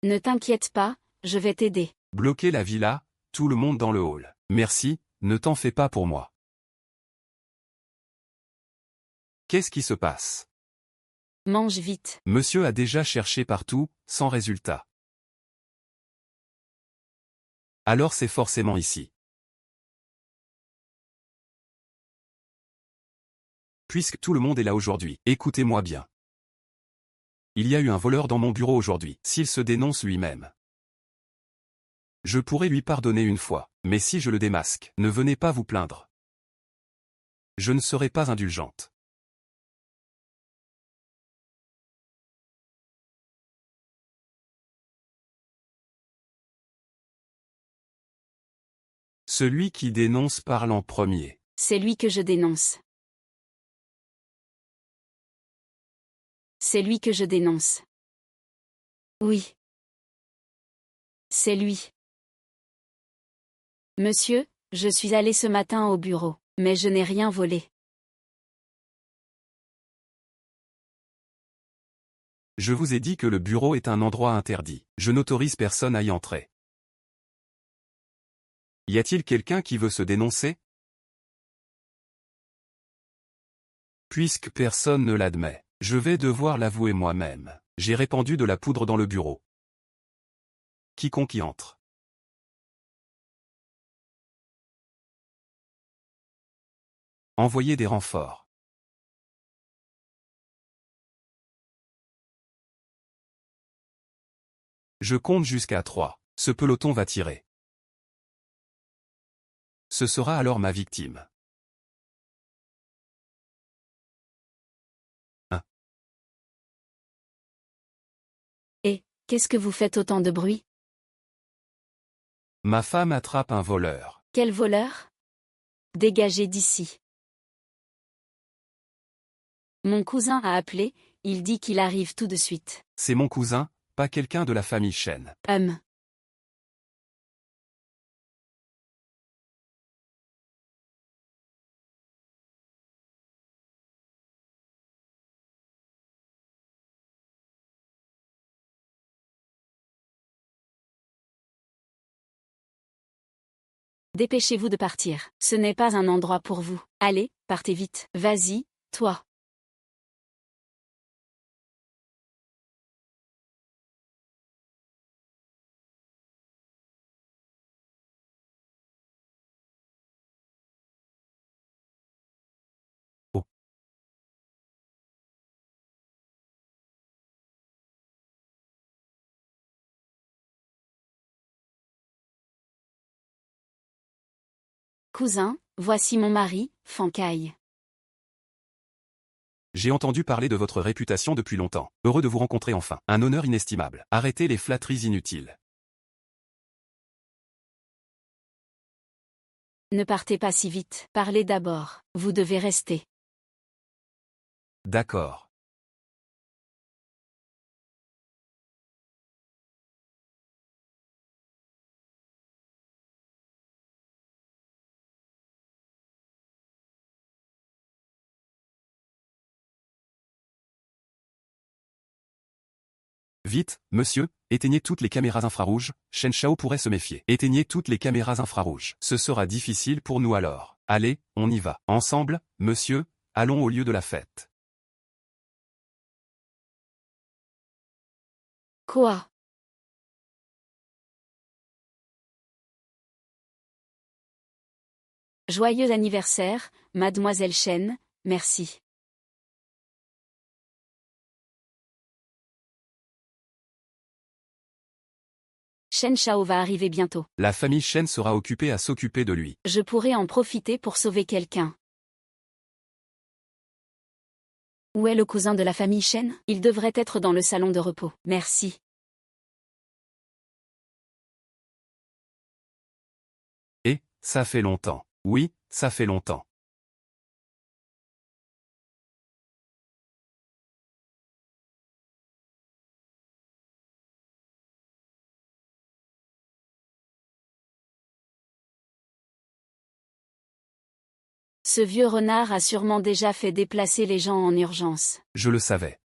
S1: Ne t'inquiète pas, je vais t'aider.
S2: Bloquer la villa, tout le monde dans le hall. Merci, ne t'en fais pas pour moi. Qu'est-ce qui se passe?
S1: Mange vite.
S2: Monsieur a déjà cherché partout, sans résultat. Alors c'est forcément ici. Puisque tout le monde est là aujourd'hui, écoutez-moi bien. Il y a eu un voleur dans mon bureau aujourd'hui. S'il se dénonce lui-même, je pourrais lui pardonner une fois, mais si je le démasque, ne venez pas vous plaindre. Je ne serai pas indulgente. Celui qui dénonce parle en premier.
S1: C'est lui que je dénonce. C'est lui que je dénonce. Oui. C'est lui. Monsieur, je suis allé ce matin au bureau, mais je n'ai rien volé.
S2: Je vous ai dit que le bureau est un endroit interdit. Je n'autorise personne à y entrer. Y a-t-il quelqu'un qui veut se dénoncer? Puisque personne ne l'admet, je vais devoir l'avouer moi-même. J'ai répandu de la poudre dans le bureau. Quiconque y entre. Envoyez des renforts. Je compte jusqu'à 3. Ce peloton va tirer. Ce sera alors ma victime. 1.
S1: Et, qu'est-ce que vous faites autant de bruit?
S2: Ma femme attrape un voleur.
S1: Quel voleur? Dégagez d'ici. Mon cousin a appelé, il dit qu'il arrive tout de suite.
S2: C'est mon cousin, pas quelqu'un de la famille Shen.
S1: Dépêchez-vous de partir. Ce n'est pas un endroit pour vous. Allez, partez vite. Vas-y, toi.
S2: Oh.
S1: Cousin, voici mon mari, Fankai.
S2: J'ai entendu parler de votre réputation depuis longtemps. Heureux de vous rencontrer enfin. Un honneur inestimable. Arrêtez les flatteries inutiles.
S1: Ne partez pas si vite. Parlez d'abord. Vous devez rester.
S2: D'accord. Vite, monsieur, éteignez toutes les caméras infrarouges, Shen Shao pourrait se méfier. Éteignez toutes les caméras infrarouges. Ce sera difficile pour nous alors. Allez, on y va. Ensemble, monsieur, allons au lieu de la fête.
S1: Quoi? Joyeux anniversaire, mademoiselle Shen, merci. Shen Shao va arriver bientôt.
S2: La famille Shen sera occupée à s'occuper de lui.
S1: Je pourrais en profiter pour sauver quelqu'un. Où est le cousin de la famille Shen? Il devrait être dans le salon de repos. Merci.
S2: ça fait longtemps. Oui, ça fait longtemps.
S1: Ce vieux renard a sûrement déjà fait déplacer les gens en urgence.
S2: Je le savais.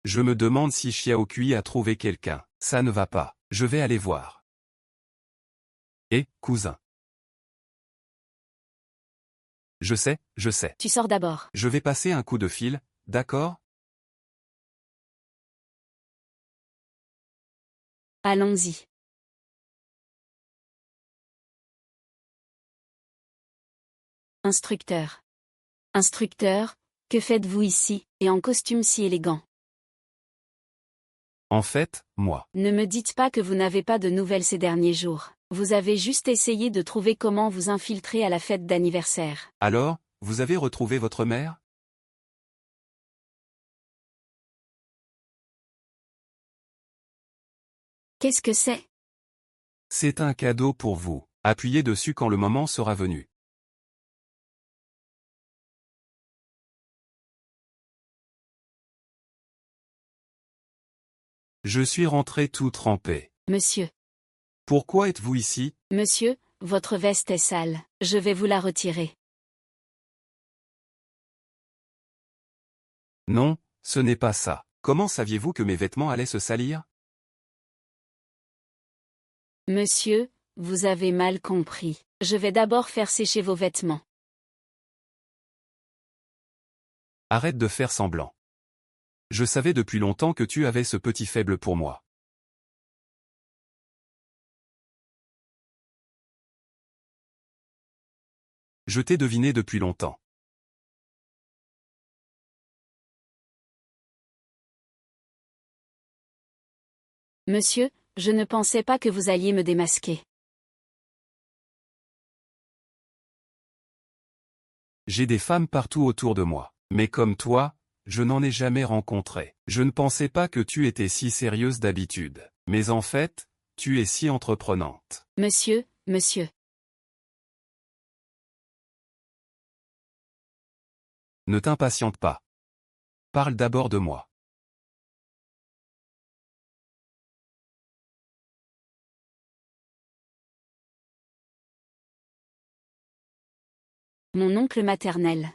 S2: Je me demande si Xiaokui a trouvé quelqu'un. Ça ne va pas. Je vais aller voir. Cousin. Je sais.
S1: Tu sors d'abord.
S2: Je vais passer un coup de fil, d'accord?
S1: Allons-y. Instructeur. Instructeur, que faites-vous ici, et en costume si élégant?
S2: En fait, moi.
S1: Ne me dites pas que vous n'avez pas de nouvelles ces derniers jours. Vous avez juste essayé de trouver comment vous infiltrer à la fête d'anniversaire.
S2: Alors, vous avez retrouvé votre mère?
S1: Qu'est-ce que c'est?
S2: C'est un cadeau pour vous. Appuyez dessus quand le moment sera venu. Je suis rentré tout trempé.
S1: Monsieur.
S2: Pourquoi êtes-vous ici?
S1: Monsieur, votre veste est sale. Je vais vous la retirer.
S2: Non, ce n'est pas ça. Comment saviez-vous que mes vêtements allaient se salir?
S1: Monsieur, vous avez mal compris. Je vais d'abord faire sécher vos vêtements.
S2: Arrête de faire semblant. Je savais depuis longtemps que tu avais ce petit faible pour moi. Je t'ai deviné depuis longtemps.
S1: Monsieur, je ne pensais pas que vous alliez me démasquer.
S2: J'ai des femmes partout autour de moi. Mais comme toi, je n'en ai jamais rencontré. Je ne pensais pas que tu étais si sérieuse d'habitude. Mais en fait, tu es si entreprenante.
S1: Monsieur.
S2: Ne t'impatiente pas. Parle d'abord de moi.
S1: Mon oncle maternel.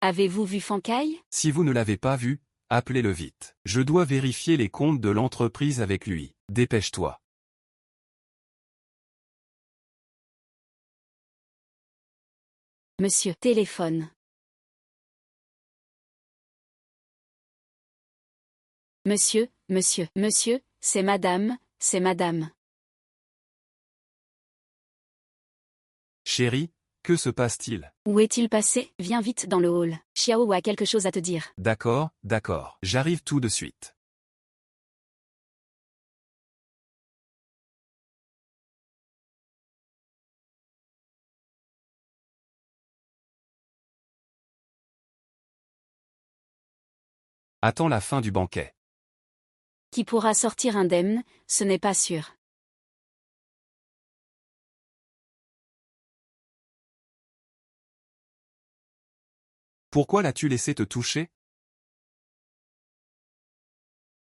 S1: Avez-vous vu Fankai?
S2: Si vous ne l'avez pas vu, appelez-le vite. Je dois vérifier les comptes de l'entreprise avec lui. Dépêche-toi.
S1: Monsieur. Téléphone. Monsieur, c'est madame.
S2: Chérie, que se passe-t-il?
S1: Où est-il passé? Viens vite dans le hall. Xiao a quelque chose à te dire.
S2: D'accord. J'arrive tout de suite. Attends la fin du banquet.
S1: Qui pourra sortir indemne, ce n'est pas sûr.
S2: Pourquoi l'as-tu laissé te toucher?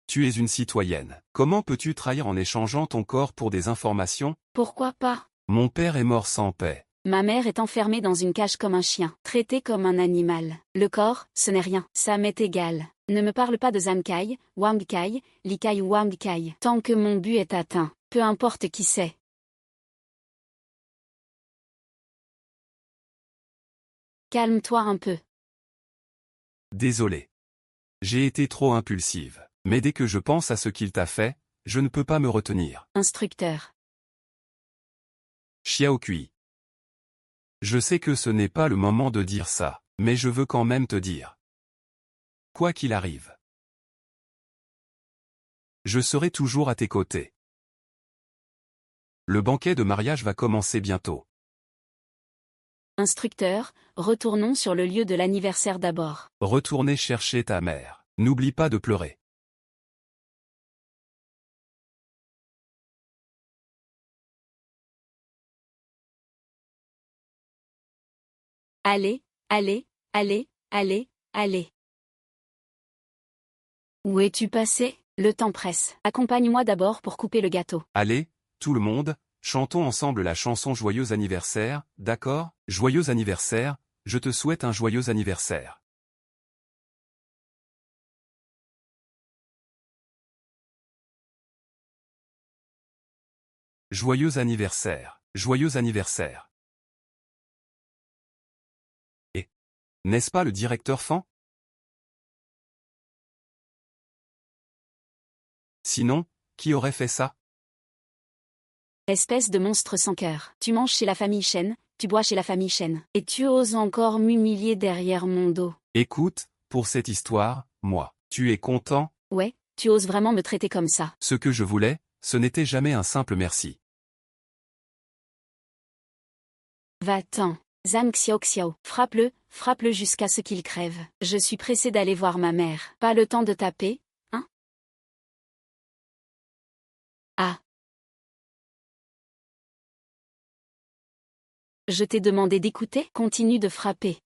S2: Tu es une citoyenne. Comment peux-tu trahir en échangeant ton corps pour des informations?
S1: Pourquoi pas?
S2: Mon père est mort sans paix.
S1: Ma mère est enfermée dans une cage comme un chien, traitée comme un animal. Le corps, ce n'est rien, ça m'est égal. Ne me parle pas de Zankai, Wang Kai, Li Kai ou Wang Kai. Tant que mon but est atteint, peu importe qui c'est. Calme-toi un peu.
S2: Désolé. J'ai été trop impulsive. Mais dès que je pense à ce qu'il t'a fait, je ne peux pas me retenir.
S1: Instructeur.
S2: Xiaokui. Je sais que ce n'est pas le moment de dire ça, mais je veux quand même te dire. Quoi qu'il arrive, je serai toujours à tes côtés. Le banquet de mariage va commencer bientôt.
S1: Instructeur, retournons sur le lieu de l'anniversaire d'abord.
S2: Retournez chercher ta mère. N'oublie pas de pleurer.
S1: Allez, allez, allez, allez, allez. Où es-tu passé? Le temps presse. Accompagne-moi d'abord pour couper le gâteau.
S2: Allez, tout le monde, chantons ensemble la chanson Joyeux anniversaire, d'accord? Joyeux anniversaire, je te souhaite un joyeux anniversaire. Joyeux anniversaire, joyeux anniversaire. Et, n'est-ce pas le directeur Fan? Sinon, qui aurait fait ça?
S1: Espèce de monstre sans cœur. Tu manges chez la famille Chen, tu bois chez la famille Chen. Et tu oses encore m'humilier derrière mon dos.
S2: Écoute, pour cette histoire, moi, tu es content?
S1: Ouais, tu oses vraiment me traiter comme ça.
S2: Ce que je voulais, ce n'était jamais un simple merci.
S1: Va-t'en. Zhang Xiaoxiao. Frappe-le jusqu'à ce qu'il crève. Je suis pressée d'aller voir ma mère. Pas le temps de taper, hein? Ah. Je t'ai demandé d'écouter, continue de frapper.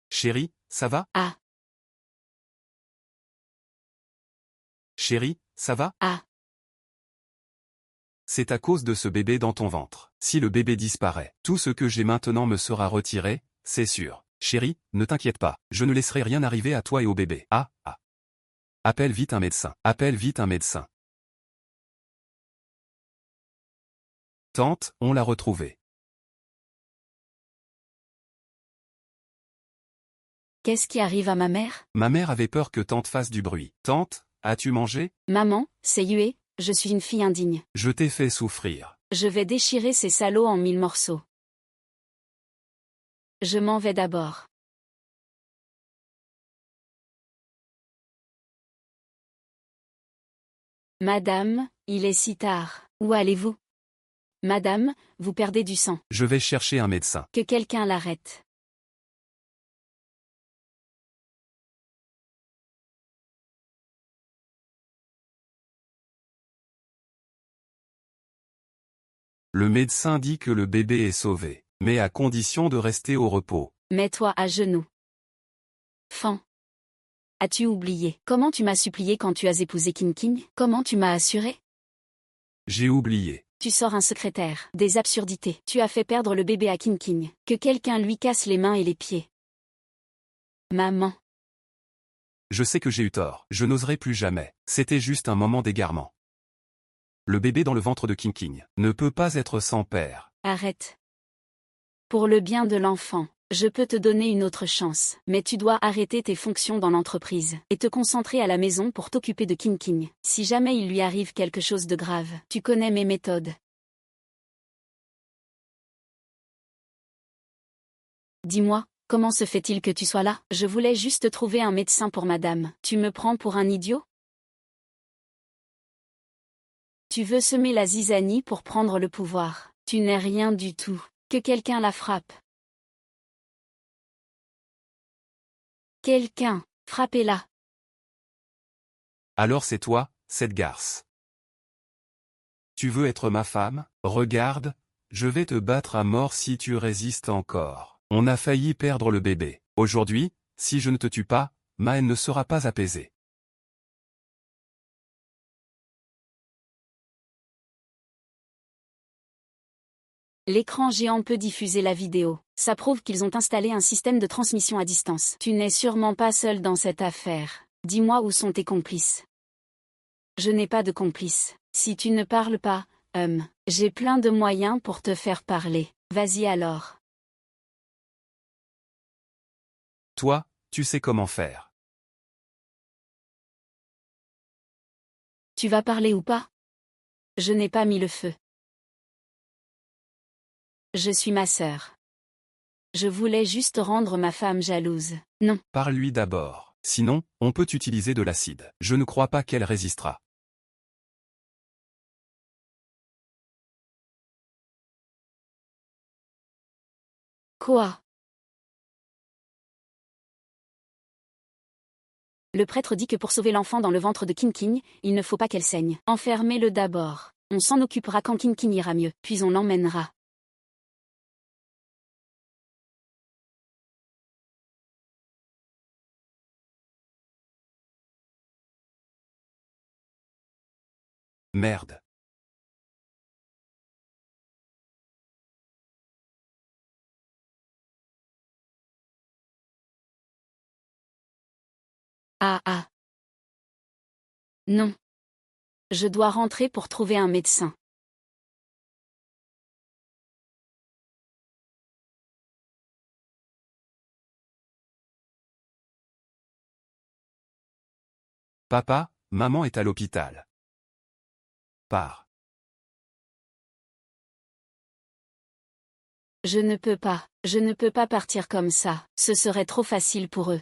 S2: Chérie, ça va?
S1: Ah.
S2: Chérie, ça va?
S1: Ah.
S2: C'est à cause de ce bébé dans ton ventre. Si le bébé disparaît, tout ce que j'ai maintenant me sera retiré, c'est sûr. Chérie, ne t'inquiète pas, je ne laisserai rien arriver à toi et au bébé. Ah, ah. Appelle vite un médecin. Appelle vite un médecin. Tante, on l'a retrouvé.
S1: Qu'est-ce qui arrive à ma mère?
S2: Ma mère avait peur que tante fasse du bruit. Tante, as-tu mangé?
S1: Maman, c'est Yue, je suis une fille indigne.
S2: Je t'ai fait souffrir.
S1: Je vais déchirer ces salauds en 1000 morceaux. Je m'en vais d'abord. Madame, il est si tard. Où allez-vous? Madame, vous perdez du sang.
S2: Je vais chercher un médecin.
S1: Que quelqu'un l'arrête.
S2: Le médecin dit que le bébé est sauvé, mais à condition de rester au repos.
S1: Mets-toi à genoux. Fan. As-tu oublié? Comment tu m'as supplié quand tu as épousé King King? Comment tu m'as assuré?
S2: J'ai oublié.
S1: Tu sors un secrétaire. Des absurdités. Tu as fait perdre le bébé à King King. Que quelqu'un lui casse les mains et les pieds. Maman.
S2: Je sais que j'ai eu tort. Je n'oserai plus jamais. C'était juste un moment d'égarement. Le bébé dans le ventre de King King ne peut pas être sans père.
S1: Arrête. Pour le bien de l'enfant, je peux te donner une autre chance. Mais tu dois arrêter tes fonctions dans l'entreprise et te concentrer à la maison pour t'occuper de King King. Si jamais il lui arrive quelque chose de grave, tu connais mes méthodes. Dis-moi, comment se fait-il que tu sois là? Je voulais juste trouver un médecin pour madame. Tu me prends pour un idiot? Tu veux semer la zizanie pour prendre le pouvoir. Tu n'es rien du tout. Que quelqu'un la frappe. Quelqu'un, frappez-la.
S2: Alors c'est toi, cette garce. Tu veux être ma femme? Regarde, je vais te battre à mort si tu résistes encore. On a failli perdre le bébé. Aujourd'hui, si je ne te tue pas, ma haine ne sera pas apaisée.
S1: L'écran géant peut diffuser la vidéo. Ça prouve qu'ils ont installé un système de transmission à distance. Tu n'es sûrement pas seul dans cette affaire. Dis-moi où sont tes complices. Je n'ai pas de complices. Si tu ne parles pas, j'ai plein de moyens pour te faire parler. Vas-y alors.
S2: Toi, tu sais comment faire.
S1: Tu vas parler ou pas? Je n'ai pas mis le feu. Je suis ma sœur. Je voulais juste rendre ma femme jalouse. Non.
S2: Parle-lui d'abord. Sinon, on peut utiliser de l'acide. Je ne crois pas qu'elle résistera.
S1: Quoi? Le prêtre dit que pour sauver l'enfant dans le ventre de Kin Kin, il ne faut pas qu'elle saigne. Enfermez-le d'abord. On s'en occupera quand Kin Kin ira mieux, puis on l'emmènera.
S2: Merde.
S1: Ah ah. Non. Je dois rentrer pour trouver un médecin.
S2: Papa, maman est à l'hôpital. Pars.
S1: Je ne peux pas partir comme ça, ce serait trop facile pour eux.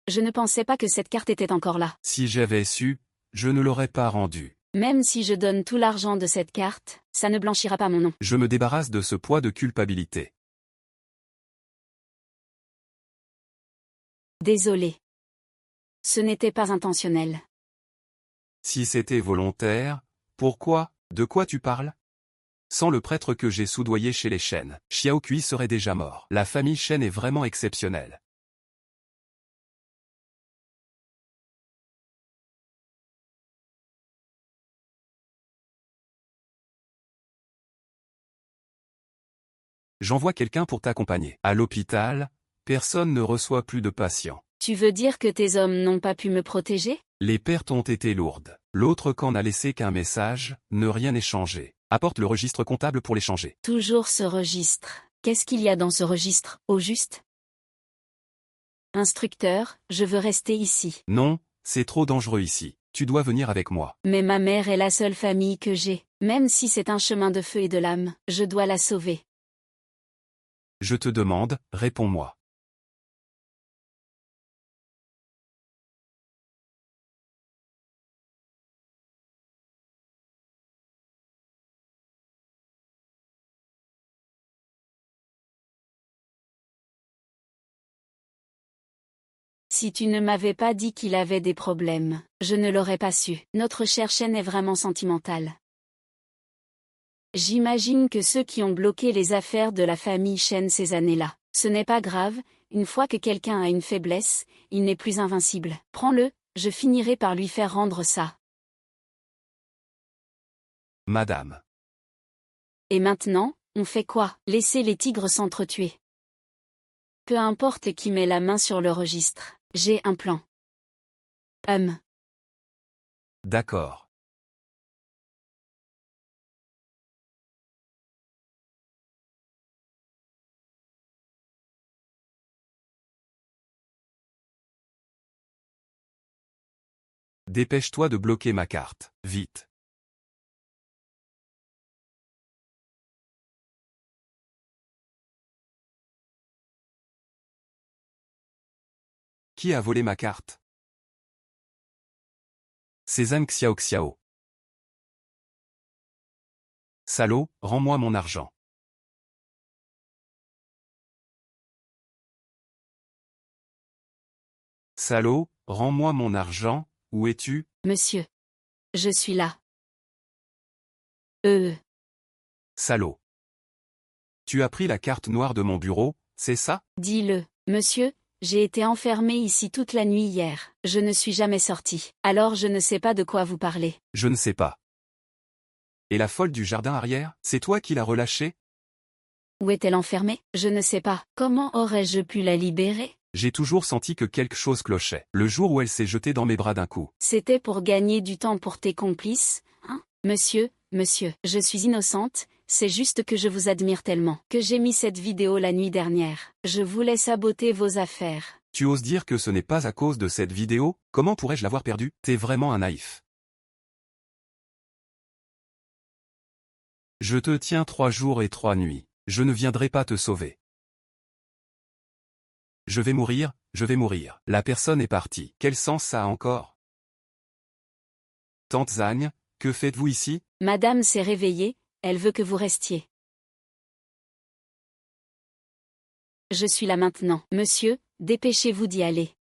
S1: Je ne pensais pas que cette carte était encore là.
S2: Si j'avais su, je ne l'aurais pas rendue.
S1: Même si je donne tout l'argent de cette carte, ça ne blanchira pas mon nom.
S2: Je me débarrasse de ce poids de culpabilité.
S1: Désolé. Ce n'était pas intentionnel.
S2: Si c'était volontaire, pourquoi? De quoi tu parles? Sans le prêtre que j'ai soudoyé chez les Chen, Xiao Kui serait déjà mort. La famille Chen est vraiment exceptionnelle. J'envoie quelqu'un pour t'accompagner. À l'hôpital, personne ne reçoit plus de patients.
S1: Tu veux dire que tes hommes n'ont pas pu me protéger?
S2: Les pertes ont été lourdes. L'autre camp n'a laissé qu'un message, ne rien échanger. Apporte le registre comptable pour l'échanger.
S1: Toujours ce registre. Qu'est-ce qu'il y a dans ce registre, au juste? Instructeur, je veux rester ici.
S2: Non, c'est trop dangereux ici. Tu dois venir avec moi.
S1: Mais ma mère est la seule famille que j'ai. Même si c'est un chemin de feu et de l'âme, je dois la sauver.
S2: Je te demande, réponds-moi.
S1: Si tu ne m'avais pas dit qu'il avait des problèmes, je ne l'aurais pas su. Notre chère Chen est vraiment sentimentale. J'imagine que ceux qui ont bloqué les affaires de la famille Chen ces années-là, ce n'est pas grave, une fois que quelqu'un a une faiblesse, il n'est plus invincible. Prends-le, je finirai par lui faire rendre ça.
S2: Madame.
S1: Et maintenant, on fait quoi? Laisser les tigres s'entretuer. Peu importe qui met la main sur le registre, j'ai un plan.
S2: D'accord. Dépêche-toi de bloquer ma carte, vite. Qui a volé ma carte? C'est Zhang Xiao. Salaud, rends-moi mon argent. Salaud, rends-moi mon argent, où es-tu?
S1: Monsieur. Je suis là.
S2: Salaud. Tu as pris la carte noire de mon bureau, c'est ça?
S1: Dis-le, monsieur, j'ai été enfermé ici toute la nuit hier. Je ne suis jamais sorti. Alors je ne sais pas de quoi vous parlez.
S2: Je ne sais pas. Et la folle du jardin arrière, c'est toi qui l'as relâchée?
S1: Où est-elle enfermée? Je ne sais pas. Comment aurais-je pu la libérer?
S2: J'ai toujours senti que quelque chose clochait. Le jour où elle s'est jetée dans mes bras d'un coup.
S1: C'était pour gagner du temps pour tes complices, hein? Monsieur, je suis innocente, c'est juste que je vous admire tellement que j'ai mis cette vidéo la nuit dernière. Je voulais saboter vos affaires.
S2: Tu oses dire que ce n'est pas à cause de cette vidéo? Comment pourrais-je l'avoir perdue? T'es vraiment un naïf. Je te tiens 3 jours et 3 nuits. Je ne viendrai pas te sauver. Je vais mourir. La personne est partie. Quel sens ça a encore? Tante Zagne, que faites-vous ici?
S1: Madame s'est réveillée, elle veut que vous restiez. Je suis là maintenant. Monsieur, dépêchez-vous d'y aller.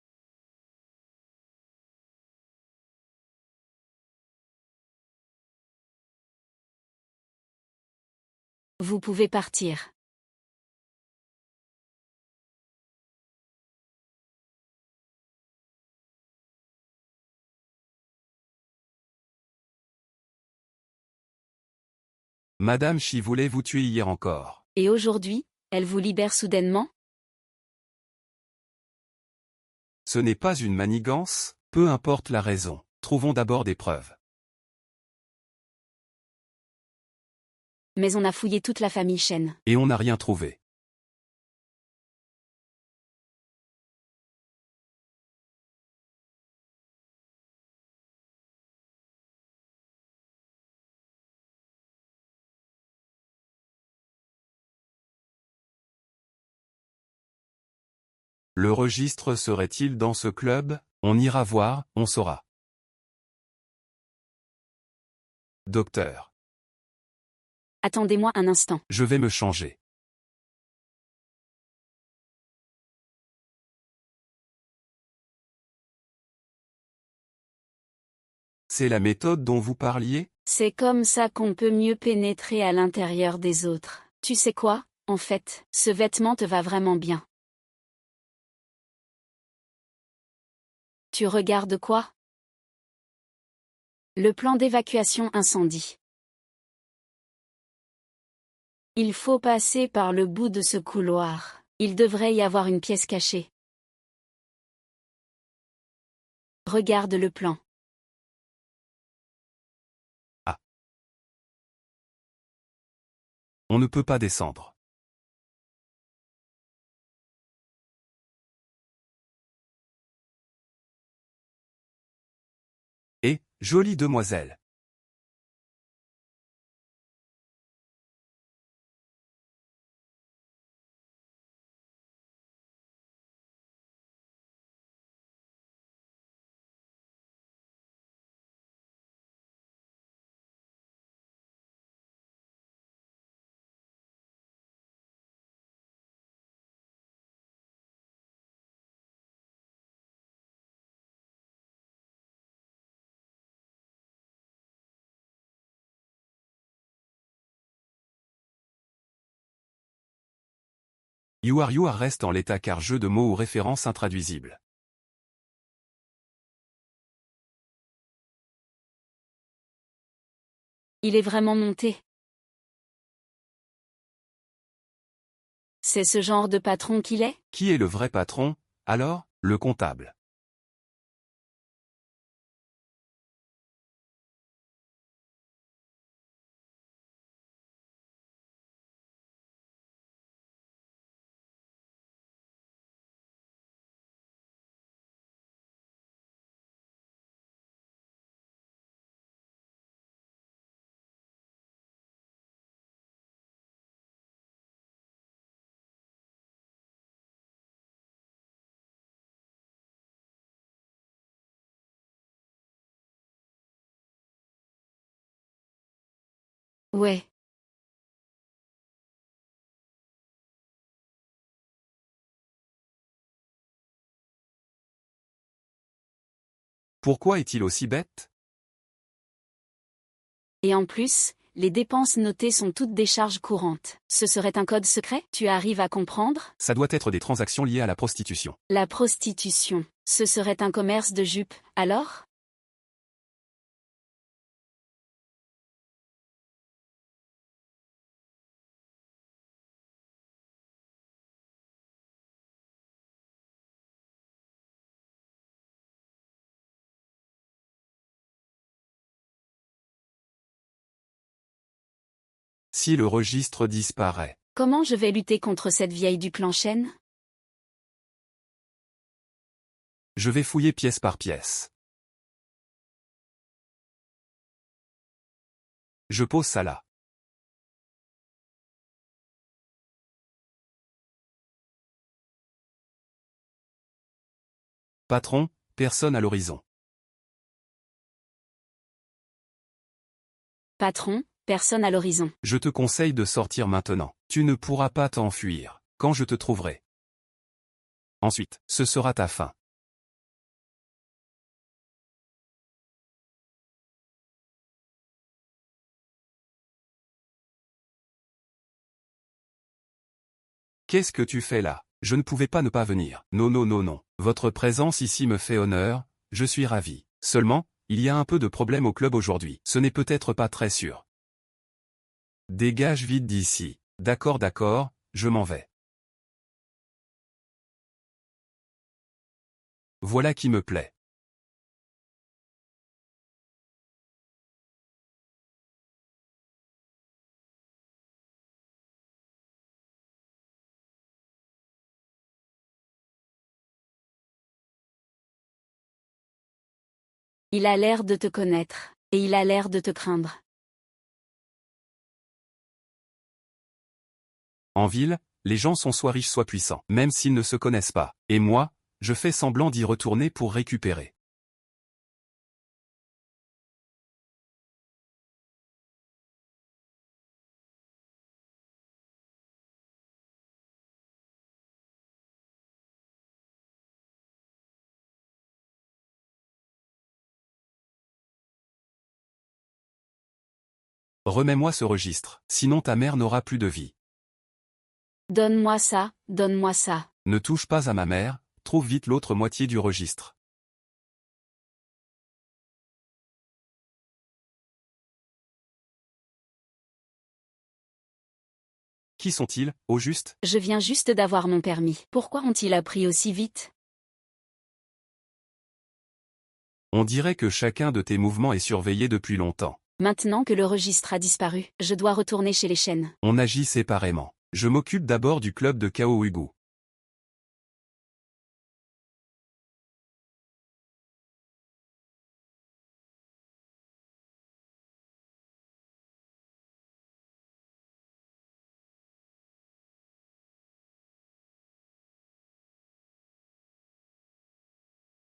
S1: Vous pouvez partir.
S2: Madame Chi voulait vous tuer hier encore.
S1: Et aujourd'hui, elle vous libère soudainement?
S2: Ce n'est pas une manigance, peu importe la raison. Trouvons d'abord des preuves.
S1: Mais on a fouillé toute la famille Chen.
S2: Et on n'a rien trouvé. Le registre serait-il dans ce club? On ira voir, on saura. Docteur.
S1: Attendez-moi un instant.
S2: Je vais me changer. C'est la méthode dont vous parliez?
S1: C'est comme ça qu'on peut mieux pénétrer à l'intérieur des autres. Tu sais quoi, en fait, ce vêtement te va vraiment bien. Tu regardes quoi? Le plan d'évacuation incendie. Il faut passer par le bout de ce couloir. Il devrait y avoir une pièce cachée. Regarde le plan.
S2: Ah. On ne peut pas descendre. Et, jolie demoiselle. You are reste en l'état car jeu de mots ou référence intraduisible.
S1: Il est vraiment monté. C'est ce genre de patron qu'il est?
S2: Qui est le vrai patron, alors? Le comptable.
S1: Ouais.
S2: Pourquoi est-il aussi bête?
S1: Et en plus, les dépenses notées sont toutes des charges courantes. Ce serait un code secret? Tu arrives à comprendre?
S2: Ça doit être des transactions liées à la prostitution.
S1: La prostitution. Ce serait un commerce de jupes, alors?
S2: Si le registre disparaît.
S1: Comment je vais lutter contre cette vieille du plan Chen?
S2: Je vais fouiller pièce par pièce. Je pose ça là. Patron, personne à l'horizon.
S1: Patron, personne à l'horizon.
S2: Je te conseille de sortir maintenant. Tu ne pourras pas t'enfuir, quand je te trouverai. Ensuite, ce sera ta fin. Qu'est-ce que tu fais là? Je ne pouvais pas ne pas venir. Non non non non. Votre présence ici me fait honneur, je suis ravi. Seulement, il y a un peu de problème au club aujourd'hui. Ce n'est peut-être pas très sûr. Dégage vite d'ici. D'accord d'accord, je m'en vais. Voilà qui me plaît.
S1: Il a l'air de te connaître, et il a l'air de te craindre.
S2: En ville, les gens sont soit riches soit puissants, même s'ils ne se connaissent pas. Et moi, je fais semblant d'y retourner pour récupérer. Remets-moi ce registre, sinon ta mère n'aura plus de vie.
S1: Donne-moi ça, donne-moi ça.
S2: Ne touche pas à ma mère, trouve vite l'autre moitié du registre. Qui sont-ils, au juste?
S1: Je viens juste d'avoir mon permis. Pourquoi ont-ils appris aussi vite?
S2: On dirait que chacun de tes mouvements est surveillé depuis longtemps.
S1: Maintenant que le registre a disparu, je dois retourner chez les chênes.
S2: On agit séparément. Je m'occupe d'abord du club de Kaohsiung.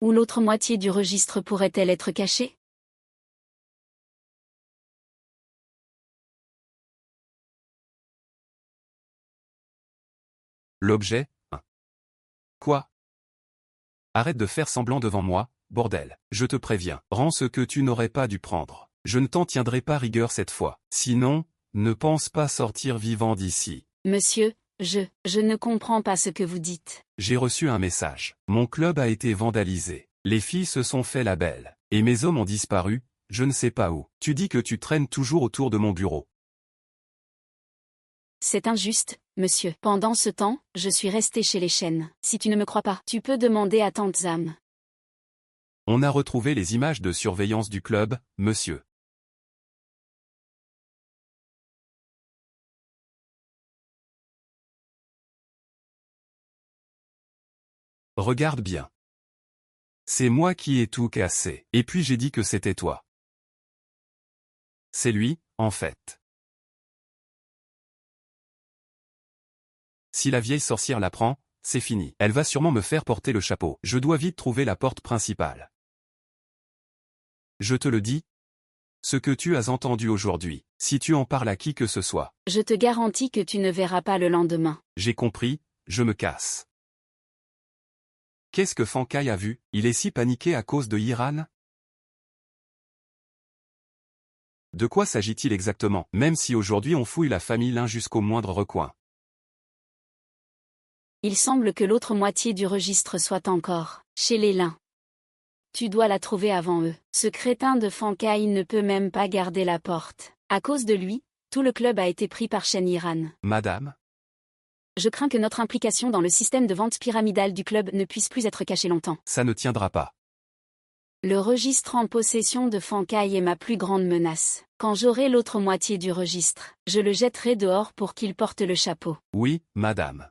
S1: Où l'autre moitié du registre pourrait-elle être cachée?
S2: L'objet? Quoi? Arrête de faire semblant devant moi, bordel. Je te préviens, rends ce que tu n'aurais pas dû prendre. Je ne t'en tiendrai pas rigueur cette fois. Sinon, ne pense pas sortir vivant d'ici.
S1: Monsieur, je ne comprends pas ce que vous dites.
S2: J'ai reçu un message. Mon club a été vandalisé. Les filles se sont fait la belle. Et mes hommes ont disparu, je ne sais pas où. Tu dis que tu traînes toujours autour de mon bureau.
S1: C'est injuste, monsieur. Pendant ce temps, je suis resté chez les chênes. Si tu ne me crois pas, tu peux demander à tante Zam.
S2: On a retrouvé les images de surveillance du club, monsieur. Regarde bien. C'est moi qui ai tout cassé. Et puis j'ai dit que c'était toi. C'est lui, en fait. Si la vieille sorcière l'apprend, c'est fini. Elle va sûrement me faire porter le chapeau. Je dois vite trouver la porte principale. Je te le dis. Ce que tu as entendu aujourd'hui, si tu en parles à qui que ce soit.
S1: Je te garantis que tu ne verras pas le lendemain.
S2: J'ai compris, je me casse. Qu'est-ce que Fankai a vu? Il est si paniqué à cause de Iran? De quoi s'agit-il exactement, même si aujourd'hui on fouille la famille l'un jusqu'au moindre recoin?
S1: Il semble que l'autre moitié du registre soit encore chez les lins. Tu dois la trouver avant eux. Ce crétin de Fankai ne peut même pas garder la porte. À cause de lui, tout le club a été pris par Shen Iran.
S2: Madame?
S1: Je crains que notre implication dans le système de vente pyramidale du club ne puisse plus être cachée longtemps.
S2: Ça ne tiendra pas.
S1: Le registre en possession de Fankai est ma plus grande menace. Quand j'aurai l'autre moitié du registre, je le jetterai dehors pour qu'il porte le chapeau.
S2: Oui, madame.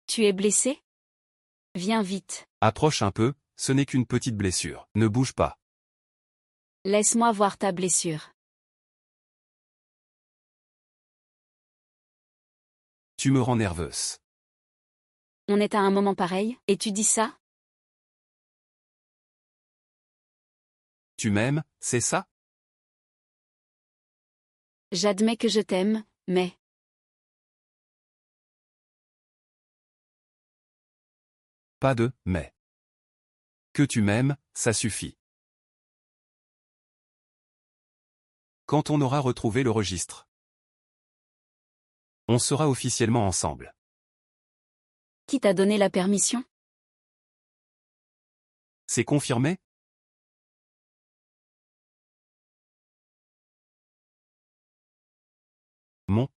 S1: Tu es blessé? Viens vite.
S2: Approche un peu, ce n'est qu'une petite blessure. Ne bouge pas.
S1: Laisse-moi voir ta blessure.
S2: Tu me rends nerveuse.
S1: On est à un moment pareil, et tu dis ça?
S2: Tu m'aimes, c'est ça?
S1: J'admets que je t'aime, mais...
S2: Pas de « mais ». Que tu m'aimes, ça suffit. Quand on aura retrouvé le registre, on sera officiellement ensemble.
S1: Qui t'a donné la permission?
S2: C'est confirmé? Mon.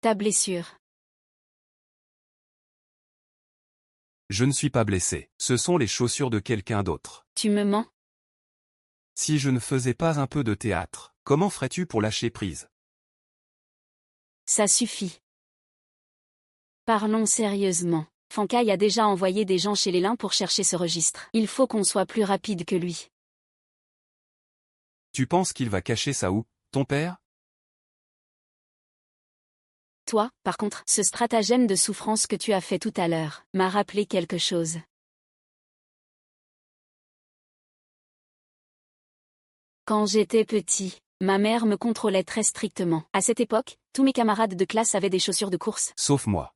S1: Ta blessure.
S2: Je ne suis pas blessé. Ce sont les chaussures de quelqu'un d'autre.
S1: Tu me mens?
S2: Si je ne faisais pas un peu de théâtre, comment ferais-tu pour lâcher prise?
S1: Ça suffit. Parlons sérieusement. Fankai a déjà envoyé des gens chez les lins pour chercher ce registre. Il faut qu'on soit plus rapide que lui.
S2: Tu penses qu'il va cacher ça où? Ton père?
S1: Toi, par contre, ce stratagème de souffrance que tu as fait tout à l'heure, m'a rappelé quelque chose. Quand j'étais petit, ma mère me contrôlait très strictement. À cette époque, tous mes camarades de classe avaient des chaussures de course.
S2: Sauf moi.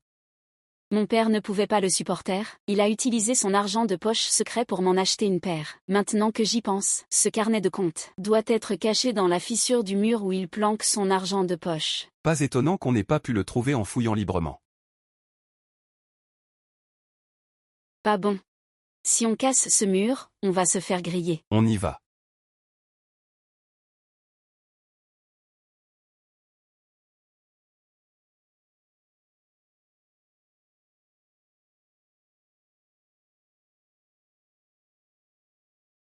S1: Mon père ne pouvait pas le supporter, il a utilisé son argent de poche secret pour m'en acheter une paire. Maintenant que j'y pense, ce carnet de compte doit être caché dans la fissure du mur où il planque son argent de poche.
S2: Pas étonnant qu'on n'ait pas pu le trouver en fouillant librement.
S1: Pas bon. Si on casse ce mur, on va se faire griller.
S2: On y va.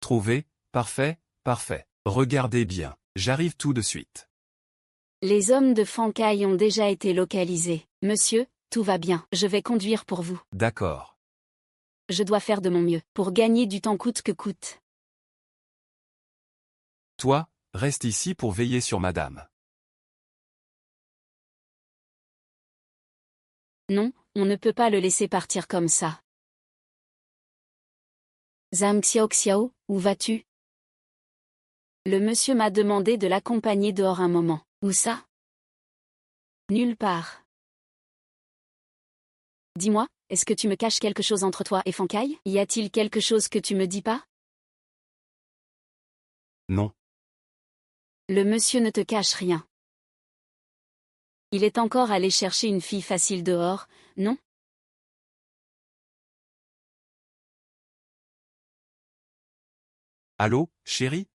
S2: Trouvé, parfait, parfait. Regardez bien, j'arrive tout de suite.
S1: Les hommes de Fankai ont déjà été localisés. Monsieur, tout va bien, je vais conduire pour vous.
S2: D'accord.
S1: Je dois faire de mon mieux, pour gagner du temps coûte que coûte.
S2: Toi, reste ici pour veiller sur madame.
S1: Non, on ne peut pas le laisser partir comme ça. Zhang Xiaoxiao, où vas-tu? Le monsieur m'a demandé de l'accompagner dehors un moment. Où ça? Nulle part. Dis-moi, est-ce que tu me caches quelque chose entre toi et Fankai? Y a-t-il quelque chose que tu me dis pas?
S2: Non.
S1: Le monsieur ne te cache rien. Il est encore allé chercher une fille facile dehors, non?
S2: Allô, chérie?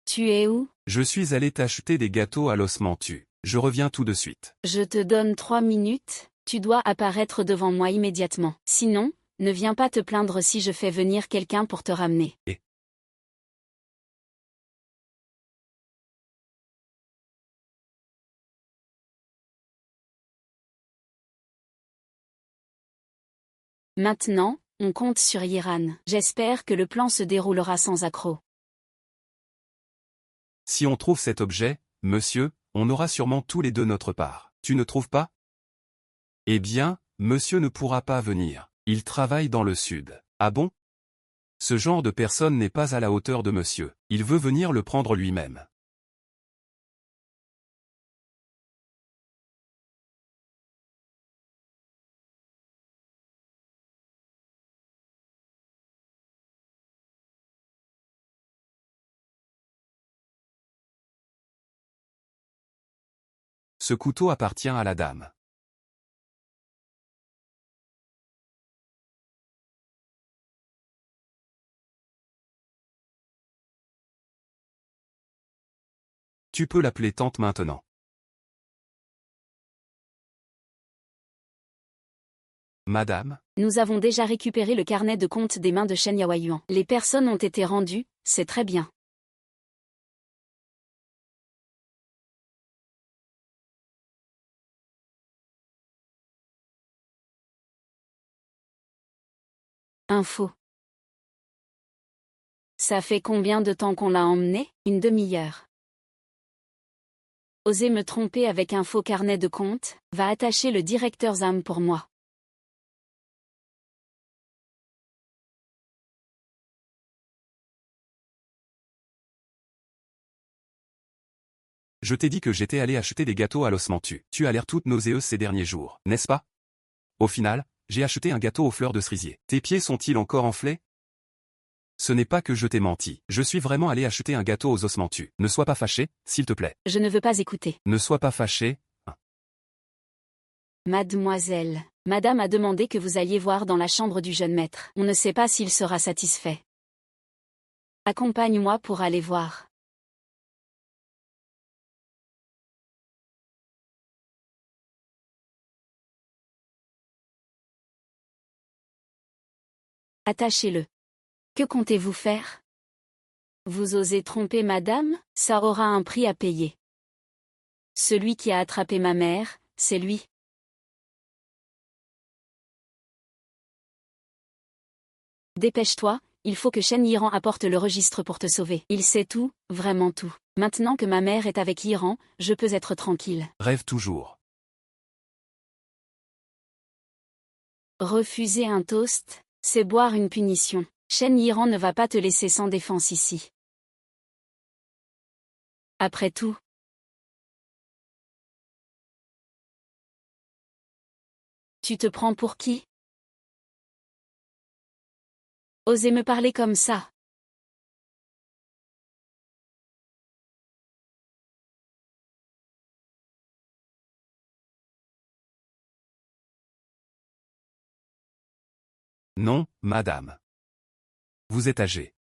S1: Tu es où?
S2: Je suis allé t'acheter des gâteaux à l'osmentu. Je reviens tout de suite.
S1: Je te donne 3 minutes, tu dois apparaître devant moi immédiatement. Sinon, ne viens pas te plaindre si je fais venir quelqu'un pour te ramener.
S2: Et
S1: Maintenant, on compte sur Yiran. J'espère que le plan se déroulera sans accroc.
S2: si on trouve cet objet, monsieur, on aura sûrement tous les deux notre part. Tu ne trouves pas? Eh bien, monsieur ne pourra pas venir. Il travaille dans le sud. Ah bon? Ce genre de personne n'est pas à la hauteur de monsieur. Il veut venir le prendre lui-même. Ce couteau appartient à la dame. Tu peux l'appeler tante maintenant. Madame,
S1: Nous avons déjà récupéré le carnet de compte des mains de Shen Yaoyuan. Les personnes ont été rendues, c'est très bien. Info. Ça fait combien de temps qu'on l'a emmené? Une demi-heure. Osez me tromper avec un faux carnet de compte, va attacher le directeur Zam pour moi.
S2: je t'ai dit que j'étais allé acheter des gâteaux à l'osmentu. Tu as l'air toute nauséeuse ces derniers jours, n'est-ce pas? Au final, j'ai acheté un gâteau aux fleurs de cerisier. Tes pieds sont-ils encore enflés? Ce n'est pas que je t'ai menti. Je suis vraiment allé acheter un gâteau aux osmentu. Ne sois pas fâché, s'il te plaît.
S1: Je ne veux pas écouter.
S2: Ne sois pas fâché.
S1: Mademoiselle, Madame a demandé que vous alliez voir dans la chambre du jeune maître. On ne sait pas s'il sera satisfait. Accompagne-moi pour aller voir. Attachez-le. Que comptez-vous faire? Vous osez tromper madame, ça aura un prix à payer. Celui qui a attrapé ma mère, c'est lui. Dépêche-toi, il faut que Shen Yiran apporte le registre pour te sauver. Il sait tout, vraiment tout. Maintenant que ma mère est avec Yiran, je peux être tranquille.
S2: Rêve toujours.
S1: Refuser un toast, c'est boire une punition. Shen Yiran ne va pas te laisser sans défense ici. Après tout. Tu te prends pour qui? Osez me parler comme ça.
S2: Non, madame. Vous êtes âgée.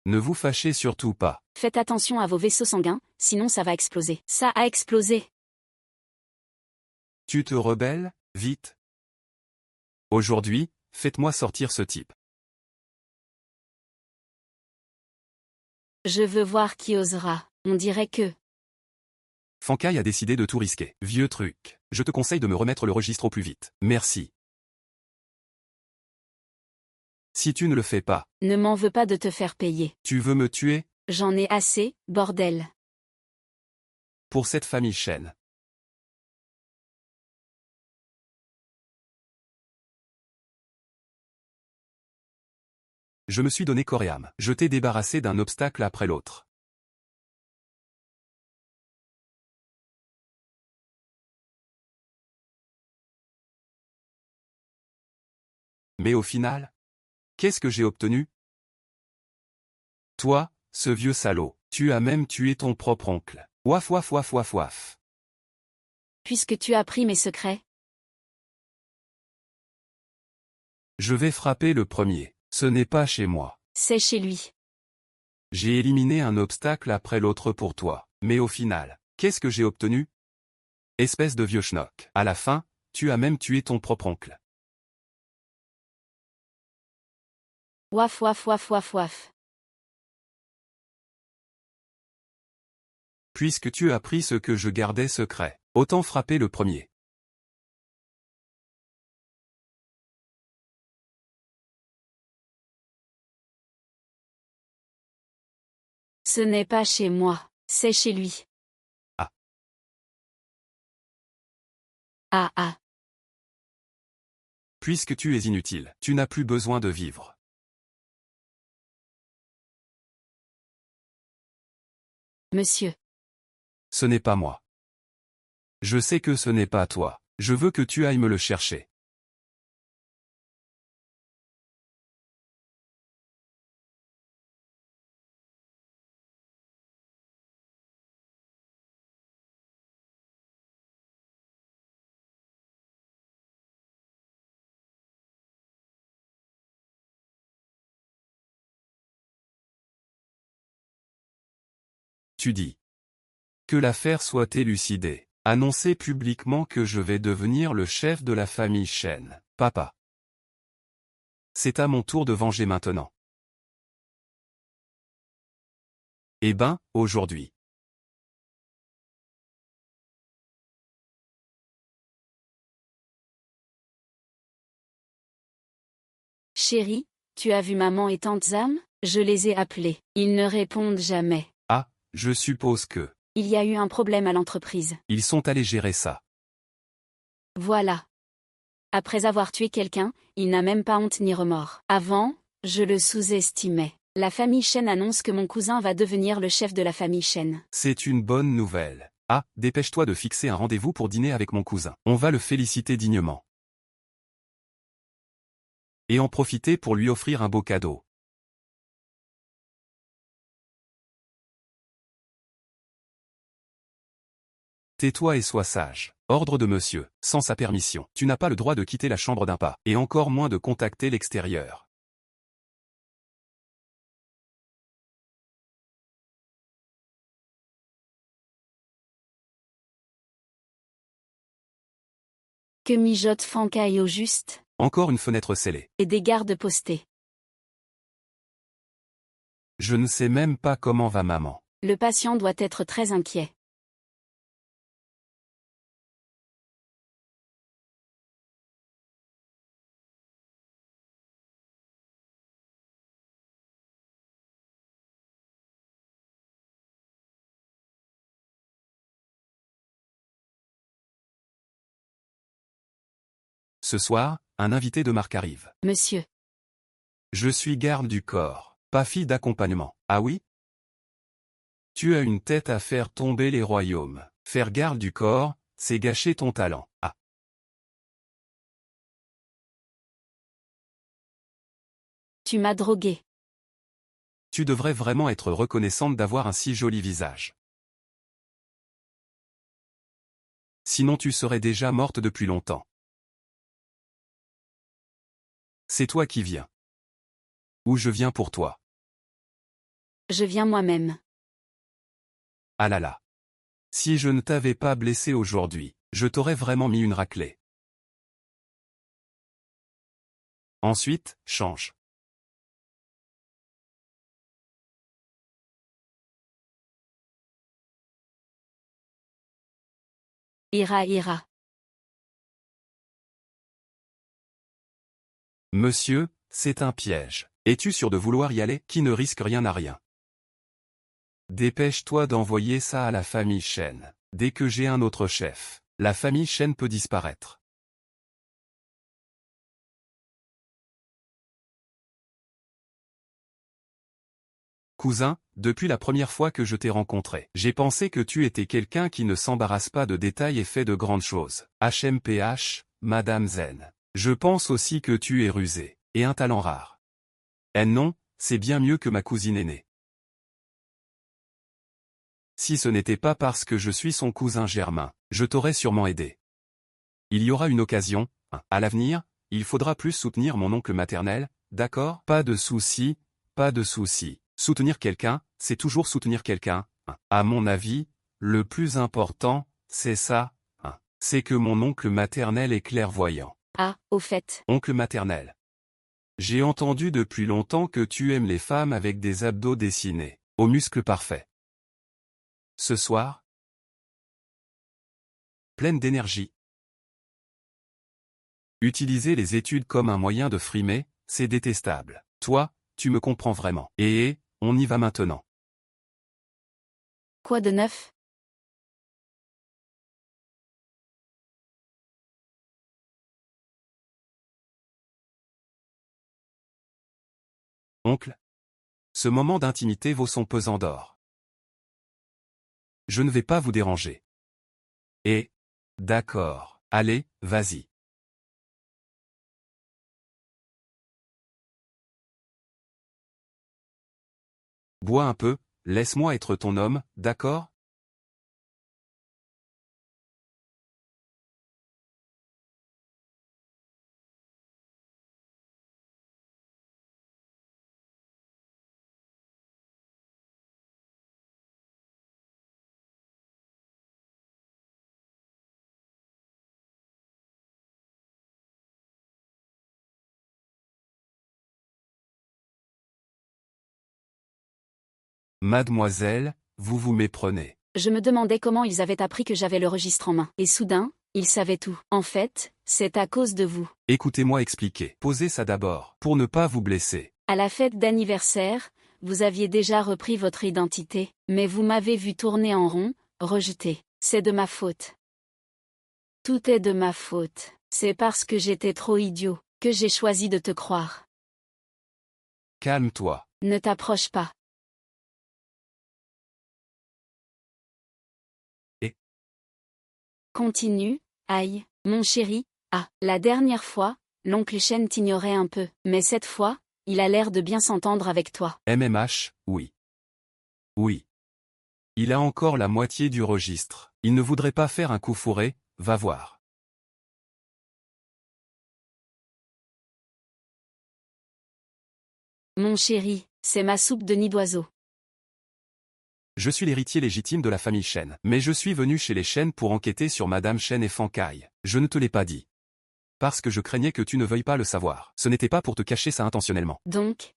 S2: Ne vous fâchez surtout pas.
S1: Faites attention à vos vaisseaux sanguins, sinon ça va exploser. Ça a explosé.
S2: Tu te rebelles, vite. Aujourd'hui, faites-moi sortir ce type.
S1: Je veux voir qui osera. On dirait que...
S2: Fankai a décidé de tout risquer. Vieux truc. Je te conseille de me remettre le registre au plus vite. Merci. Si tu ne le fais pas,
S1: Ne m'en veux pas de te faire payer.
S2: tu veux me tuer?
S1: J'en ai assez, bordel.
S2: Pour cette famille Shen. Je me suis donné corps et âme. Je t'ai débarrassé d'un obstacle après l'autre. Mais au final, qu'est-ce que j'ai obtenu? Toi, ce vieux salaud, tu as même tué ton propre oncle. Ouaf ouaf ouaf ouaf ouaf.
S1: Puisque tu as pris mes secrets,
S2: Je vais frapper le premier. Ce n'est pas chez moi.
S1: c'est chez lui.
S2: J'ai éliminé un obstacle après l'autre pour toi. Mais au final, qu'est-ce que j'ai obtenu? Espèce de vieux schnock. À la fin, tu as même tué ton propre oncle.
S1: Waf waf waf waf waf.
S2: Puisque tu as pris ce que je gardais secret, autant frapper le premier.
S1: Ce n'est pas chez moi, c'est chez lui.
S2: Ah.
S1: Ah ah.
S2: Puisque tu es inutile, tu n'as plus besoin de vivre.
S1: Monsieur.
S2: Ce n'est pas moi. Je sais que ce n'est pas toi. Je veux que tu ailles me le chercher. Tu dis. Que l'affaire soit élucidée. Annoncer publiquement que je vais devenir le chef de la famille Chen. Papa. C'est à mon tour de venger maintenant. Eh ben, aujourd'hui.
S1: Chérie, tu as vu maman et tante Zam? Je les ai appelés. Ils ne répondent jamais.
S2: Ah, je suppose que.
S1: Il y a eu un problème à l'entreprise.
S2: Ils sont allés gérer ça.
S1: Voilà. Après avoir tué quelqu'un, il n'a même pas honte ni remords. Avant, je le sous-estimais. La famille Chen annonce que mon cousin va devenir le chef de la famille Chen.
S2: C'est une bonne nouvelle. Ah, dépêche-toi de fixer un rendez-vous pour dîner avec mon cousin. On va le féliciter dignement. Et en profiter pour lui offrir un beau cadeau. Tais-toi et sois sage. Ordre de monsieur, sans sa permission. Tu n'as pas le droit de quitter la chambre d'un pas, et encore moins de contacter l'extérieur.
S1: Que mijote Fancaille au juste?
S2: Encore une fenêtre scellée.
S1: Et des gardes postés.
S2: Je ne sais même pas comment va maman.
S1: Le patient doit être très inquiet.
S2: Ce soir, un invité de marque arrive.
S1: Monsieur.
S2: Je suis garde du corps, pas fille d'accompagnement. Ah oui? Tu as une tête à faire tomber les royaumes. Faire garde du corps, c'est gâcher ton talent. Ah.
S1: Tu m'as drogué.
S2: Tu devrais vraiment être reconnaissante d'avoir un si joli visage. Sinon tu serais déjà morte depuis longtemps. C'est toi qui viens. Ou je viens pour toi.
S1: Je viens moi-même.
S2: Ah là là. Si je ne t'avais pas blessé aujourd'hui, je t'aurais vraiment mis une raclée. Ensuite, change.
S1: Ira.
S2: Monsieur, c'est un piège. Es-tu sûr de vouloir y aller? Qui ne risque rien à rien. Dépêche-toi d'envoyer ça à la famille Chen. Dès que j'ai un autre chef, la famille Chen peut disparaître. Cousin, depuis la première fois que je t'ai rencontré, j'ai pensé que tu étais quelqu'un qui ne s'embarrasse pas de détails et fait de grandes choses. HMPH, Madame Zen. Je pense aussi que tu es rusé, et un talent rare. Eh non, c'est bien mieux que ma cousine aînée. Si ce n'était pas parce que je suis son cousin germain, je t'aurais sûrement aidé. Il y aura une occasion, à l'avenir, il faudra plus soutenir mon oncle maternel, d'accord? Pas de souci, pas de souci. Soutenir quelqu'un, c'est toujours soutenir quelqu'un. À mon avis, le plus important, c'est ça, c'est que mon oncle maternel est clairvoyant.
S1: Ah, au fait.
S2: Oncle maternel. J'ai entendu depuis longtemps que tu aimes les femmes avec des abdos dessinés, aux muscles parfaits. Ce soir, pleine d'énergie. Utiliser les études comme un moyen de frimer, c'est détestable. Toi, tu me comprends vraiment. Et on y va maintenant.
S1: Quoi de neuf?
S2: Oncle, ce moment d'intimité vaut son pesant d'or. Je ne vais pas vous déranger. Et, d'accord, allez, vas-y. Bois un peu, laisse-moi être ton homme, d'accord? Mademoiselle, vous vous méprenez.
S1: Je me demandais comment ils avaient appris que j'avais le registre en main. Et soudain, ils savaient tout. En fait, c'est à cause de vous.
S2: Écoutez-moi expliquer. Posez ça d'abord, pour ne pas vous blesser.
S1: À la fête d'anniversaire, vous aviez déjà repris votre identité, mais vous m'avez vu tourner en rond, rejeté. C'est de ma faute. Tout est de ma faute. C'est parce que j'étais trop idiot, que j'ai choisi de te croire.
S2: Calme-toi.
S1: Ne t'approche pas.
S2: Et
S1: Continue, aïe, mon chéri. Ah, la dernière fois, l'oncle Shen t'ignorait un peu, mais cette fois, il a l'air de bien s'entendre avec toi.
S2: MMH, oui. Oui. Il a encore la moitié du registre. Il ne voudrait pas faire un coup fourré, va voir.
S1: Mon chéri, c'est ma soupe de nid d'oiseau.
S2: Je suis l'héritier légitime de la famille Shen, mais je suis venu chez les Shen pour enquêter sur Madame Shen et Fang Kai. Je ne te l'ai pas dit. Parce que je craignais que tu ne veuilles pas le savoir. Ce n'était pas pour te cacher ça intentionnellement.
S1: Donc,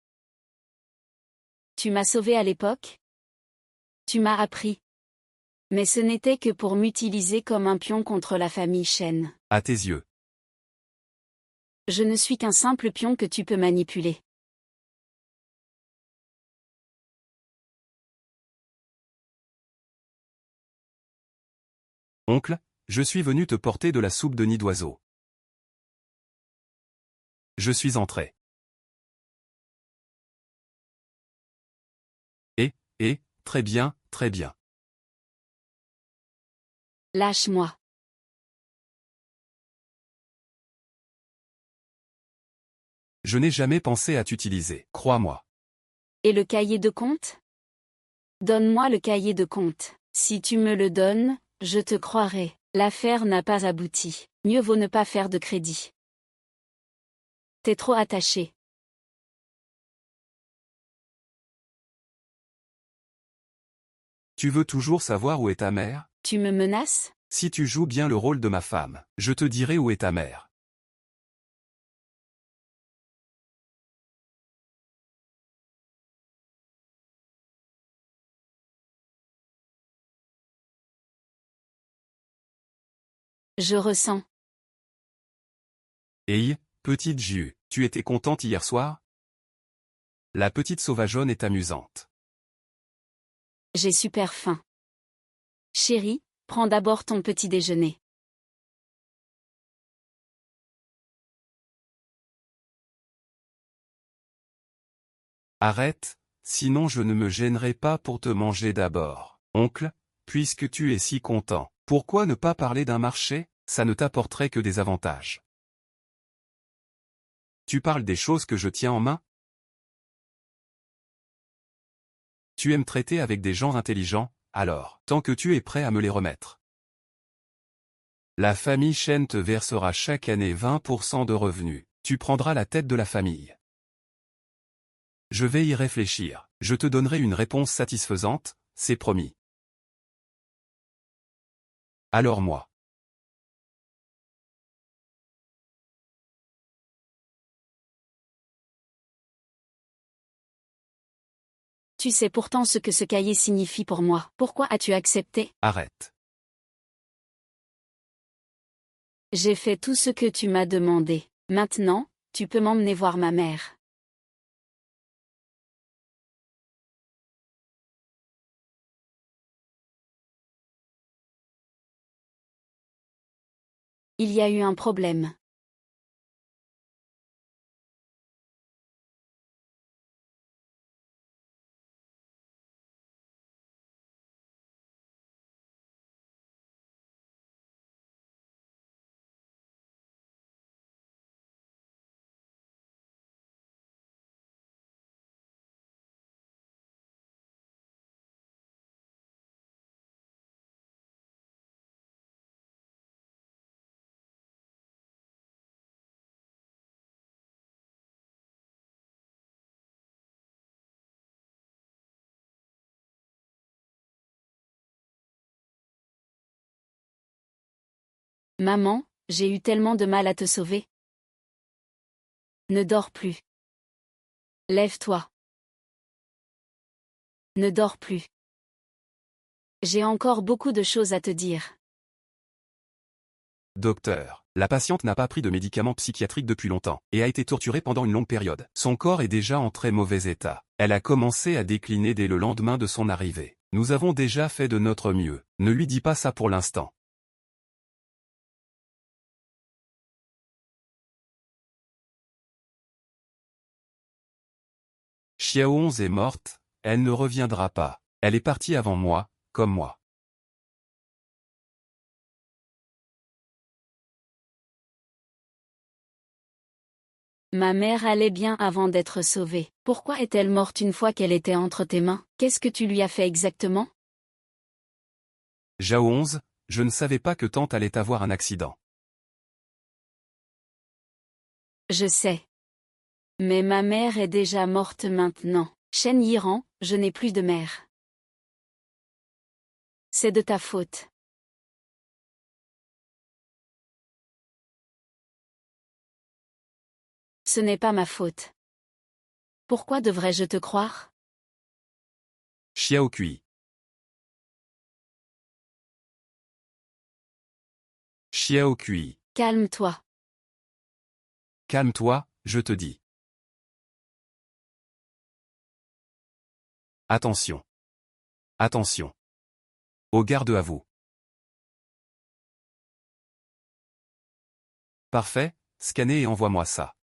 S1: tu m'as sauvé à l'époque? Tu m'as appris. Mais ce n'était que pour m'utiliser comme un pion contre la famille Shen.
S2: À tes yeux.
S1: Je ne suis qu'un simple pion que tu peux manipuler.
S2: Oncle, je suis venu te porter de la soupe de nid d'oiseau. Je suis entré. Très bien, très bien.
S1: Lâche-moi.
S2: Je n'ai jamais pensé à t'utiliser, crois-moi.
S1: Et le cahier de compte? Donne-moi le cahier de compte. Si tu me le donnes, je te croirai. L'affaire n'a pas abouti. Mieux vaut ne pas faire de crédit. T'es trop attaché.
S2: Tu veux toujours savoir où est ta mère?
S1: Tu me menaces?
S2: Si tu joues bien le rôle de ma femme, je te dirai où est ta mère.
S1: Je ressens.
S2: Hey, petite Ju, tu étais contente hier soir? La petite sauvageonne est amusante.
S1: J'ai super faim. Chérie, prends d'abord ton petit déjeuner.
S2: Arrête, sinon je ne me gênerai pas pour te manger d'abord. Oncle, puisque tu es si content, pourquoi ne pas parler d'un marché? Ça ne t'apporterait que des avantages. Tu parles des choses que je tiens en main? Tu aimes traiter avec des gens intelligents, alors, tant que tu es prêt à me les remettre. La famille Shen te versera chaque année 20% de revenus. Tu prendras la tête de la famille. Je vais y réfléchir. Je te donnerai une réponse satisfaisante, c'est promis. Alors moi.
S1: Tu sais pourtant ce que ce cahier signifie pour moi. Pourquoi as-tu accepté?
S2: Arrête.
S1: J'ai fait tout ce que tu m'as demandé. Maintenant, tu peux m'emmener voir ma mère. Il y a eu un problème. Maman, j'ai eu tellement de mal à te sauver. Ne dors plus. Lève-toi. Ne dors plus. J'ai encore beaucoup de choses à te dire.
S2: Docteur, la patiente n'a pas pris de médicaments psychiatriques depuis longtemps, et a été torturée pendant une longue période. Son corps est déjà en très mauvais état. Elle a commencé à décliner dès le lendemain de son arrivée. Nous avons déjà fait de notre mieux. Ne lui dis pas ça pour l'instant. Xiaohong est morte, elle ne reviendra pas. Elle est partie avant moi, comme moi.
S1: Ma mère allait bien avant d'être sauvée. Pourquoi est-elle morte une fois qu'elle était entre tes mains? Qu'est-ce que tu lui as fait exactement?
S2: Xiaohong, je ne savais pas que tante allait avoir un accident.
S1: Je sais. Mais ma mère est déjà morte maintenant. Shen Yiran, je n'ai plus de mère. C'est de ta faute. Ce n'est pas ma faute. Pourquoi devrais-je te croire?
S2: Xiao Kui. Xiao Kui.
S1: Calme-toi.
S2: Calme-toi, je te dis. Attention. Attention. Au garde à vous. Parfait, scannez et envoie-moi ça.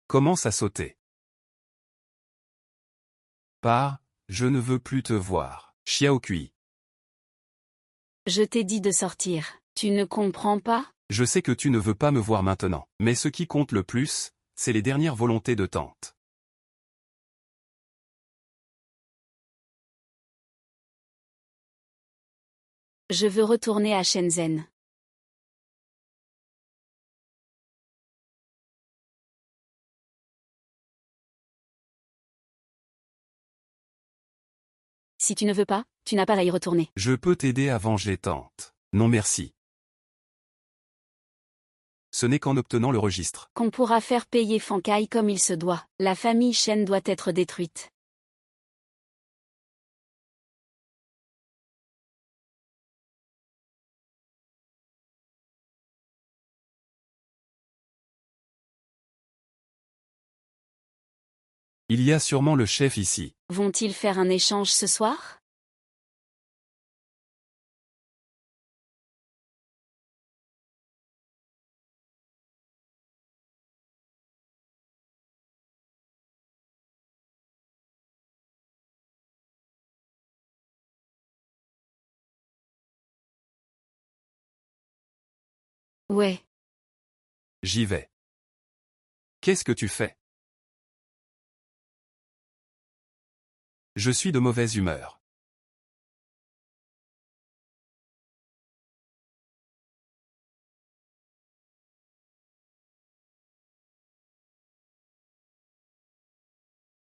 S2: Commence à sauter. Pars, je ne veux plus te voir. Xiao Kui.
S1: Je t'ai dit de sortir. Tu ne comprends pas?
S2: Je sais que tu ne veux pas me voir maintenant, mais ce qui compte le plus, c'est les dernières volontés de tante.
S1: Je veux retourner à Shenzhen. Si tu ne veux pas, tu n'as pas à y retourner.
S2: Je peux t'aider à venger tante. Non merci. Ce n'est qu'en obtenant le registre.
S1: Qu'on pourra faire payer Fang Kai comme il se doit. La famille Shen doit être détruite.
S2: Il y a sûrement le chef ici.
S1: Vont-ils faire un échange ce soir? Ouais.
S2: J'y vais. Qu'est-ce que tu fais? Je suis de mauvaise humeur.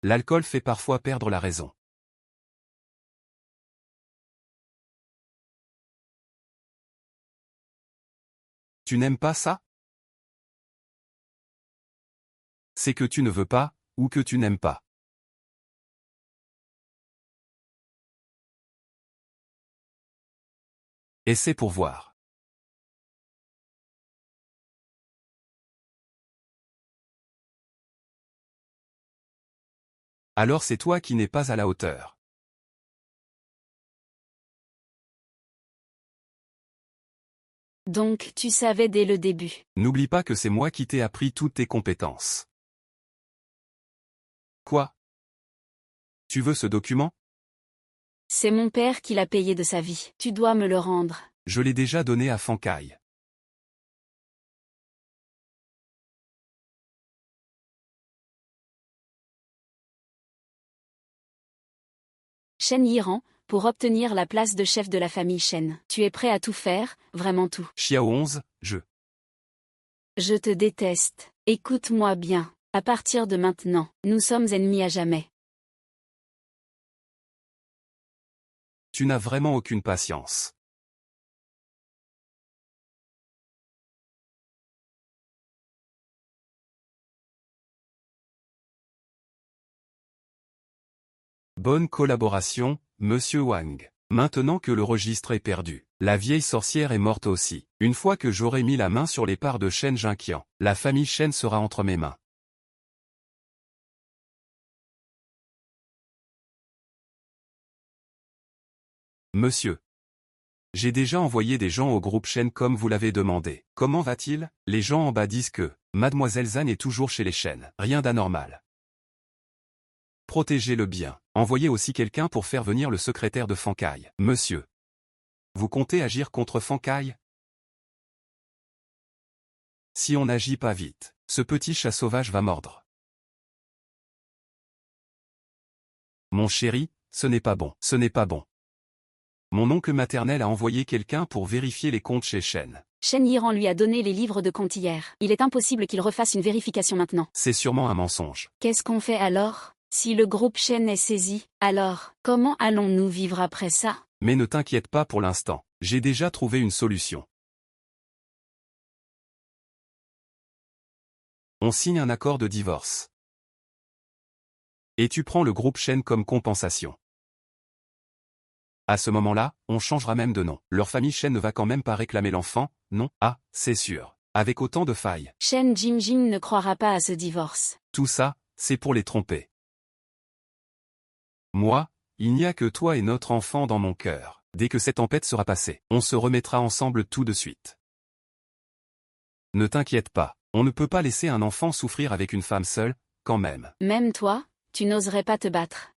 S2: L'alcool fait parfois perdre la raison. Tu n'aimes pas ça? C'est que tu ne veux pas, ou que tu n'aimes pas. Et c'est pour voir. Alors c'est toi qui n'es pas à la hauteur.
S1: Donc tu savais dès le début.
S2: N'oublie pas que c'est moi qui t'ai appris toutes tes compétences. Quoi? Tu veux ce document?
S1: C'est mon père qui l'a payé de sa vie. Tu dois me le rendre.
S2: Je l'ai déjà donné à Fang Kai.
S1: Shen Yiran, pour obtenir la place de chef de la famille Shen. Tu es prêt à tout faire, vraiment tout.
S2: Xiao 11,
S1: Je te déteste. Écoute-moi bien. À partir de maintenant, nous sommes ennemis à jamais.
S2: Tu n'as vraiment aucune patience. Bonne collaboration, monsieur Wang. Maintenant que le registre est perdu, la vieille sorcière est morte aussi. Une fois que j'aurai mis la main sur les parts de Shen Jinqian, la famille Shen sera entre mes mains. Monsieur. J'ai déjà envoyé des gens au groupe Shen comme vous l'avez demandé. Comment va-t-il? Les gens en bas disent que Mademoiselle Zhan est toujours chez les Shen. Rien d'anormal. Protégez-le bien. Envoyez aussi quelqu'un pour faire venir le secrétaire de Fan Kai. Monsieur. Vous comptez agir contre Fan Kai? Si on n'agit pas vite, ce petit chat sauvage va mordre. Mon chéri, ce n'est pas bon. Ce n'est pas bon. Mon oncle maternel a envoyé quelqu'un pour vérifier les comptes chez Shen.
S1: Shen Yiran lui a donné les livres de compte hier. Il est impossible qu'il refasse une vérification maintenant.
S2: C'est sûrement un mensonge.
S1: Qu'est-ce qu'on fait alors? Si le groupe Shen est saisi, alors, comment allons-nous vivre après ça?
S2: Mais ne t'inquiète pas pour l'instant, j'ai déjà trouvé une solution. On signe un accord de divorce. Et tu prends le groupe Shen comme compensation. À ce moment-là, on changera même de nom. Leur famille Shen ne va quand même pas réclamer l'enfant, non? Ah, c'est sûr. Avec autant de failles.
S1: Shen Jingjing ne croira pas à ce divorce.
S2: Tout ça, c'est pour les tromper. Moi, il n'y a que toi et notre enfant dans mon cœur. Dès que cette tempête sera passée, on se remettra ensemble tout de suite. Ne t'inquiète pas, on ne peut pas laisser un enfant souffrir avec une femme seule, quand même.
S1: Même toi, tu n'oserais pas te battre.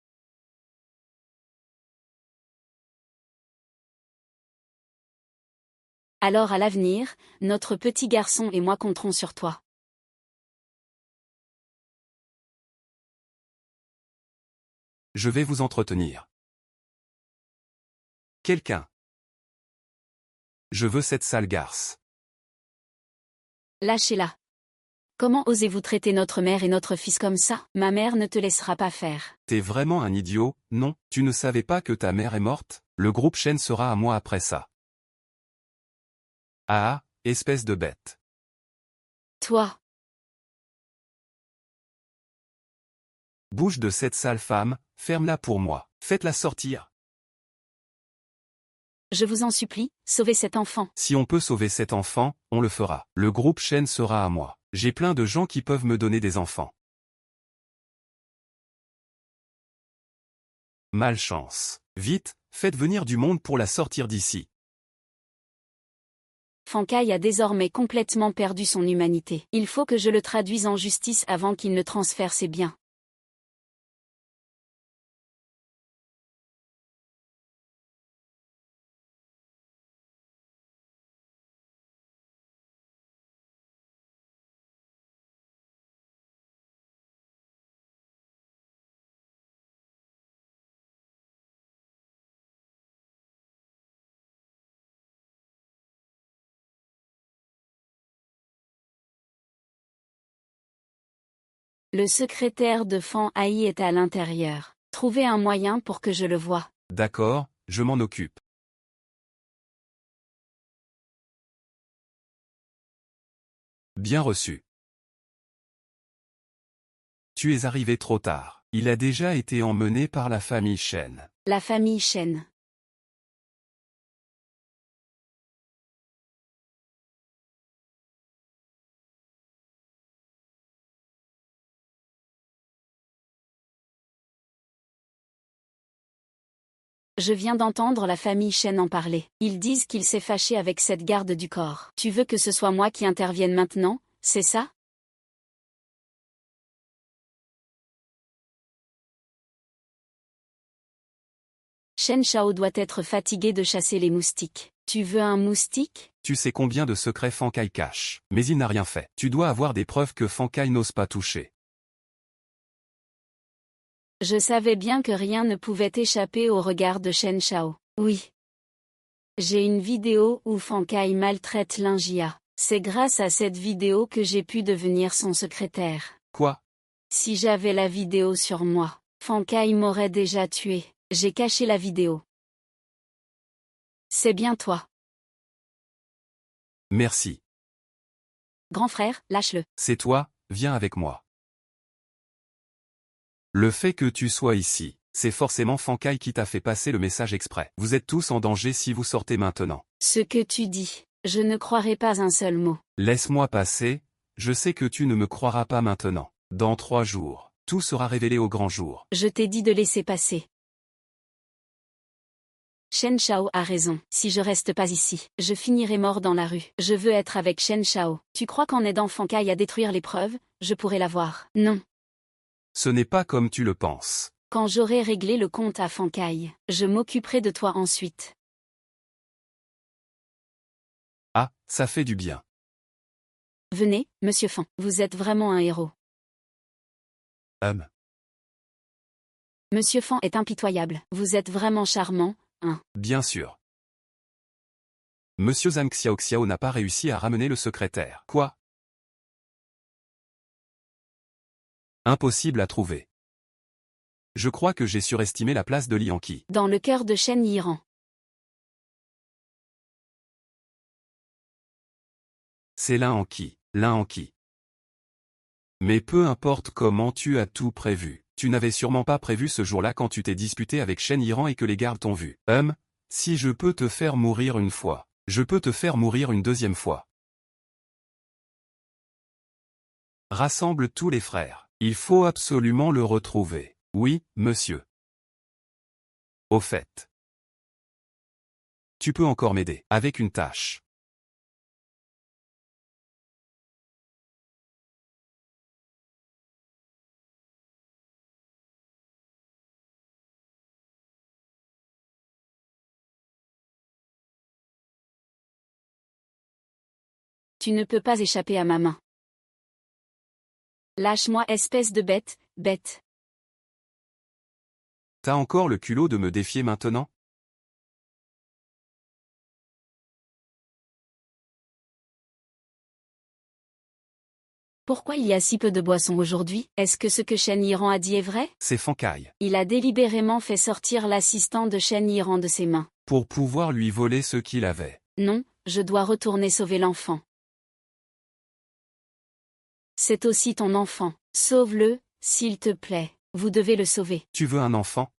S1: Alors à l'avenir, notre petit garçon et moi compterons sur toi.
S2: Je vais vous entretenir. Quelqu'un. Je veux cette sale garce.
S1: Lâchez-la. Comment osez-vous traiter notre mère et notre fils comme ça? Ma mère ne te laissera pas faire.
S2: T'es vraiment un idiot, non? Tu ne savais pas que ta mère est morte? Le groupe Shen sera à moi après ça. Ah, espèce de bête.
S1: Toi.
S2: Bouge de cette sale femme, ferme-la pour moi. Faites-la sortir.
S1: Je vous en supplie, sauvez cet enfant.
S2: Si on peut sauver cet enfant, on le fera. Le groupe Shen sera à moi. J'ai plein de gens qui peuvent me donner des enfants. Malchance. Vite, faites venir du monde pour la sortir d'ici.
S1: Fan Kai a désormais complètement perdu son humanité. Il faut que je le traduise en justice avant qu'il ne transfère ses biens. Le secrétaire de Fan Hai est à l'intérieur. Trouvez un moyen pour que je le voie.
S2: D'accord, je m'en occupe. Bien reçu. Tu es arrivé trop tard. Il a déjà été emmené par la famille Shen.
S1: La famille Shen. Je viens d'entendre la famille Shen en parler. Ils disent qu'il s'est fâché avec cette garde du corps. Tu veux que ce soit moi qui intervienne maintenant, c'est ça? Shen Shao doit être fatigué de chasser les moustiques. Tu veux un moustique?
S2: Tu sais combien de secrets Fan Kai cache. Mais il n'a rien fait. Tu dois avoir des preuves que Fan Kai n'ose pas toucher.
S1: Je savais bien que rien ne pouvait échapper au regard de Shen Shao. Oui. J'ai une vidéo où Fan Kai maltraite Linjia. C'est grâce à cette vidéo que j'ai pu devenir son secrétaire.
S2: Quoi?
S1: Si j'avais la vidéo sur moi, Fan Kai m'aurait déjà tué. J'ai caché la vidéo. C'est bien toi.
S2: Merci.
S1: Grand frère, lâche-le.
S2: C'est toi, viens avec moi. Le fait que tu sois ici, C'est forcément Fankai qui t'a fait passer le message exprès. Vous êtes tous en danger si vous sortez maintenant.
S1: Ce que tu dis, je ne croirai pas un seul mot.
S2: Laisse-moi passer, je sais que tu ne me croiras pas maintenant. Dans 3 jours, tout sera révélé au grand jour.
S1: Je t'ai dit de laisser passer. Shen Shao a raison. Si je reste pas ici, je finirai mort dans la rue. Je veux être avec Shen Shao. Tu crois qu'en aidant Fankai à détruire les preuves, je pourrai l'avoir? Non.
S2: Ce n'est pas comme tu le penses.
S1: Quand j'aurai réglé le compte à Fankai, je m'occuperai de toi ensuite.
S2: Ah, ça fait du bien.
S1: Venez, Monsieur Fan, vous êtes vraiment un héros. Monsieur Fan est impitoyable. Vous êtes vraiment charmant, hein.
S2: Bien sûr. Monsieur Zhang Xiaoxiao n'a pas réussi à ramener le secrétaire. Quoi? Impossible à trouver. Je crois que j'ai surestimé la place de Liang Qi.
S1: Dans le cœur de Shen Yiran.
S2: C'est Liang Qi. Liang Qi. Mais peu importe comment tu as tout prévu. Tu n'avais sûrement pas prévu ce jour-là quand tu t'es disputé avec Shen Yiran et que les gardes t'ont vu. Si je peux te faire mourir une fois, je peux te faire mourir une deuxième fois. Rassemble tous les frères. Il faut absolument le retrouver. Oui, monsieur. Au fait. Tu peux encore m'aider, avec une tâche.
S1: Tu ne peux pas échapper à ma main. Lâche-moi, espèce de bête, bête.
S2: T'as encore le culot de me défier maintenant?
S1: Pourquoi il y a si peu de boissons aujourd'hui? Est-ce que ce que Shen Yiran a dit est vrai?
S2: C'est Fankai.
S1: Il a délibérément fait sortir l'assistant de Shen Yiran de ses mains.
S2: Pour pouvoir lui voler ce qu'il avait.
S1: Non, je dois retourner sauver l'enfant. C'est aussi ton enfant. Sauve-le, s'il te plaît. Vous devez le sauver.
S2: Tu veux un enfant?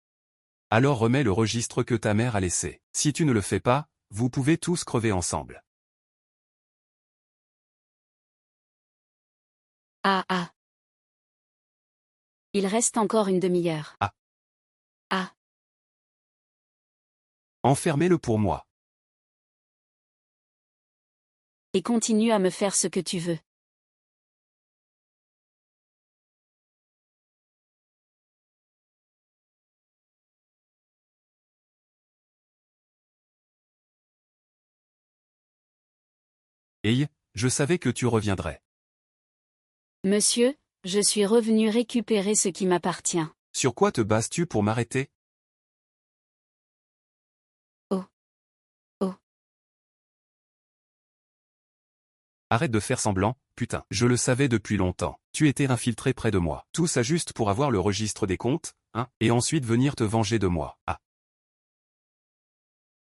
S2: Alors remets le registre que ta mère a laissé. Si tu ne le fais pas, vous pouvez tous crever ensemble.
S1: Ah ah. Il reste encore une demi-heure.
S2: Ah.
S1: Ah.
S2: Enfermez-le pour moi.
S1: Et continue à me faire ce que tu veux.
S2: Hey, je savais que tu reviendrais.
S1: Monsieur, je suis revenu récupérer ce qui m'appartient.
S2: Sur quoi te bases-tu pour m'arrêter?
S1: Oh. Oh.
S2: Arrête de faire semblant, putain. Je le savais depuis longtemps. Tu étais infiltré près de moi. Tout ça juste pour avoir le registre des comptes, hein, et ensuite venir te venger de moi. Ah.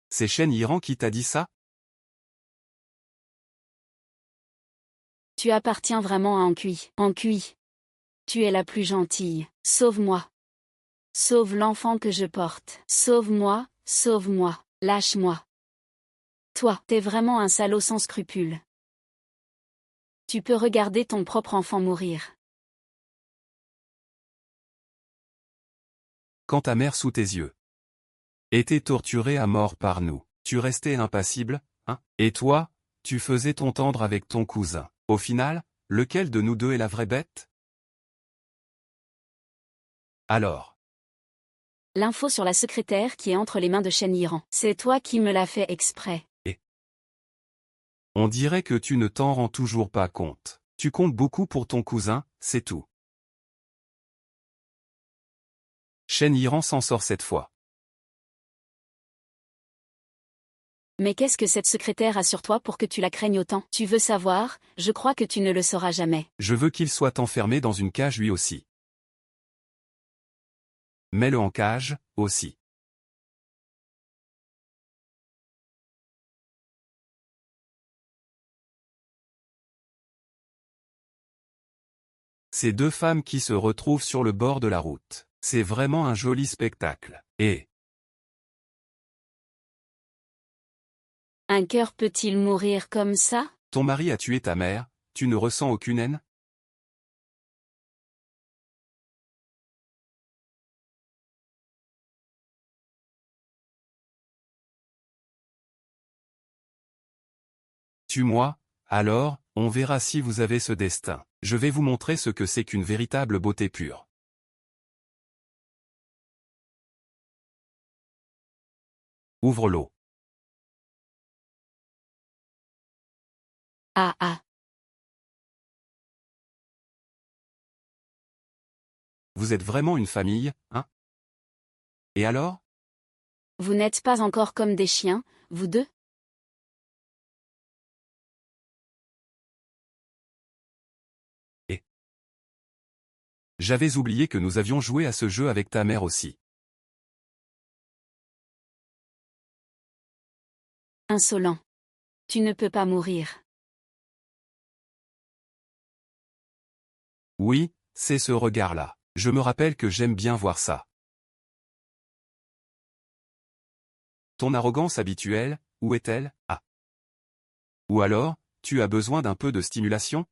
S2: C'est Shen Yiran qui t'a dit ça?
S1: Tu appartiens vraiment à Ankui. Ankui. Tu es la plus gentille. Sauve-moi. Sauve l'enfant que je porte. Sauve-moi, sauve-moi. Lâche-moi. Toi, t'es vraiment un salaud sans scrupules. Tu peux regarder ton propre enfant mourir.
S2: Quand ta mère sous tes yeux était torturée à mort par nous, tu restais impassible, hein? Et toi, tu faisais ton tendre avec ton cousin. Au final, lequel de nous deux est la vraie bête? Alors.
S1: L'info sur la secrétaire qui est entre les mains de Shen Yiran. C'est toi qui me l'as fait exprès.
S2: Et on dirait que tu ne t'en rends toujours pas compte. Tu comptes beaucoup pour ton cousin, c'est tout. Shen Yiran s'en sort cette fois.
S1: Mais qu'est-ce que cette secrétaire a sur toi pour que tu la craignes autant? Tu veux savoir? Je crois que tu ne le sauras jamais.
S2: Je veux qu'il soit enfermé dans une cage lui aussi. Mets-le en cage, aussi. Ces deux femmes qui se retrouvent sur le bord de la route. C'est vraiment un joli spectacle. Et
S1: Un cœur peut-il mourir comme ça?
S2: ton mari a tué ta mère, tu ne ressens aucune haine? Tue-moi, alors, on verra si vous avez ce destin. Je vais vous montrer ce que c'est qu'une véritable beauté pure. Ouvre l'eau.
S1: Ah ah.
S2: Vous êtes vraiment une famille, hein? Et alors?
S1: Vous n'êtes pas encore comme des chiens, vous deux?
S2: Et j'avais oublié que nous avions joué à ce jeu avec ta mère aussi.
S1: Insolent. Tu ne peux pas mourir.
S2: Oui, c'est ce regard-là. Je me rappelle que j'aime bien voir ça. Ton arrogance habituelle, où est-elle? Ah. Ou alors, tu as besoin d'un peu de stimulation?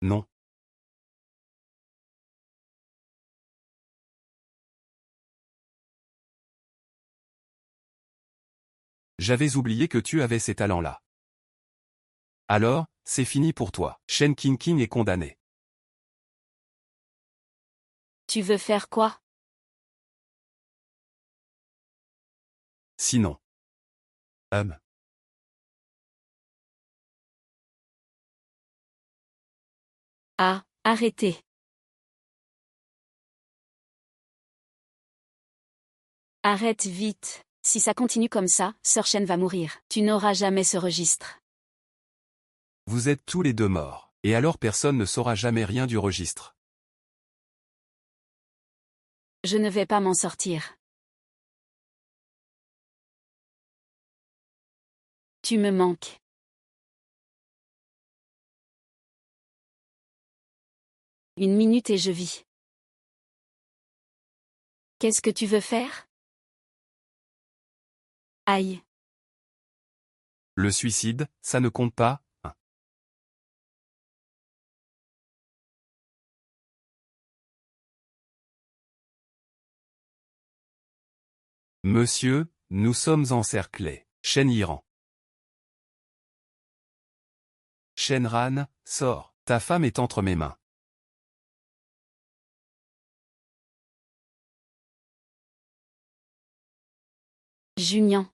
S2: Non. J'avais oublié que tu avais ces talents-là. Alors, c'est fini pour toi. Shen Qingqing est condamné.
S1: Tu veux faire quoi?
S2: Sinon.
S1: Ah, arrêtez. Arrête vite. Si ça continue comme ça, Sir Shen va mourir. Tu n'auras jamais ce registre.
S2: Vous êtes tous les deux morts. Et alors personne ne saura jamais rien du registre.
S1: Je ne vais pas m'en sortir. Tu me manques. Une minute et je vis. Qu'est-ce que tu veux faire? Aïe.
S2: Le suicide, ça ne compte pas, hein. Monsieur, nous sommes encerclés. Shen-Yiran. Shenran, sors. Ta femme est entre mes mains.
S1: Junyan.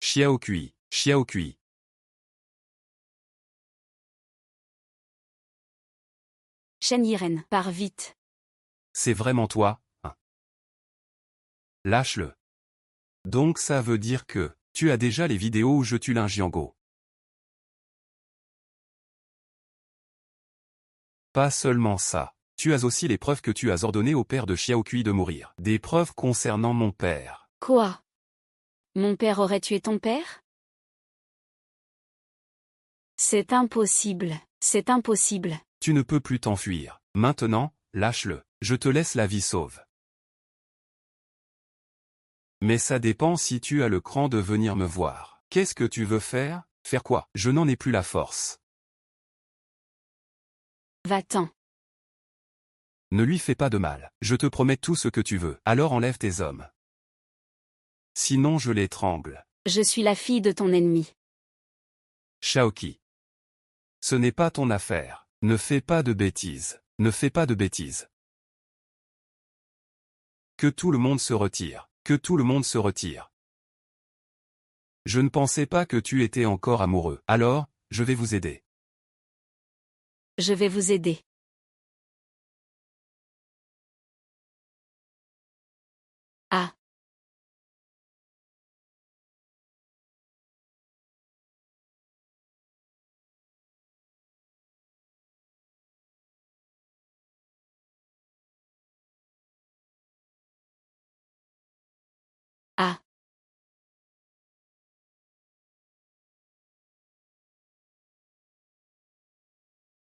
S2: Xiao Kui. Xiao Kui.
S1: Shen Yiren. Pars vite.
S2: C'est vraiment toi, hein. Lâche-le. Donc ça veut dire que, tu as déjà les vidéos où je tue Lin Jiango. Pas seulement ça. Tu as aussi les preuves que tu as ordonné au père de Xiao Kui de mourir. Des preuves concernant mon père.
S1: Quoi? Mon père aurait tué ton père? C'est impossible. C'est impossible.
S2: Tu ne peux plus t'enfuir. Maintenant, lâche-le. Je te laisse la vie sauve. Mais ça dépend si tu as le cran de venir me voir. Qu'est-ce que tu veux faire? Faire quoi? Je n'en ai plus la force.
S1: Va-t'en.
S2: Ne lui fais pas de mal. Je te promets tout ce que tu veux. Alors enlève tes hommes. Sinon je l'étrangle.
S1: Je suis la fille de ton ennemi.
S2: Shaoqi. Ce n'est pas ton affaire. Ne fais pas de bêtises. Ne fais pas de bêtises. Que tout le monde se retire. Que tout le monde se retire. Je ne pensais pas que tu étais encore amoureux. Alors, je vais vous aider.
S1: Je vais vous aider. Ah. Ah.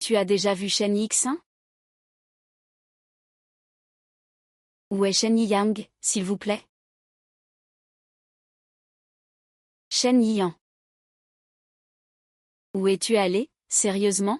S1: Tu as déjà vu Shen Yixin? Où est Shen Yiyang, s'il vous plaît? Shen Yiyan. Où es-tu allé, sérieusement?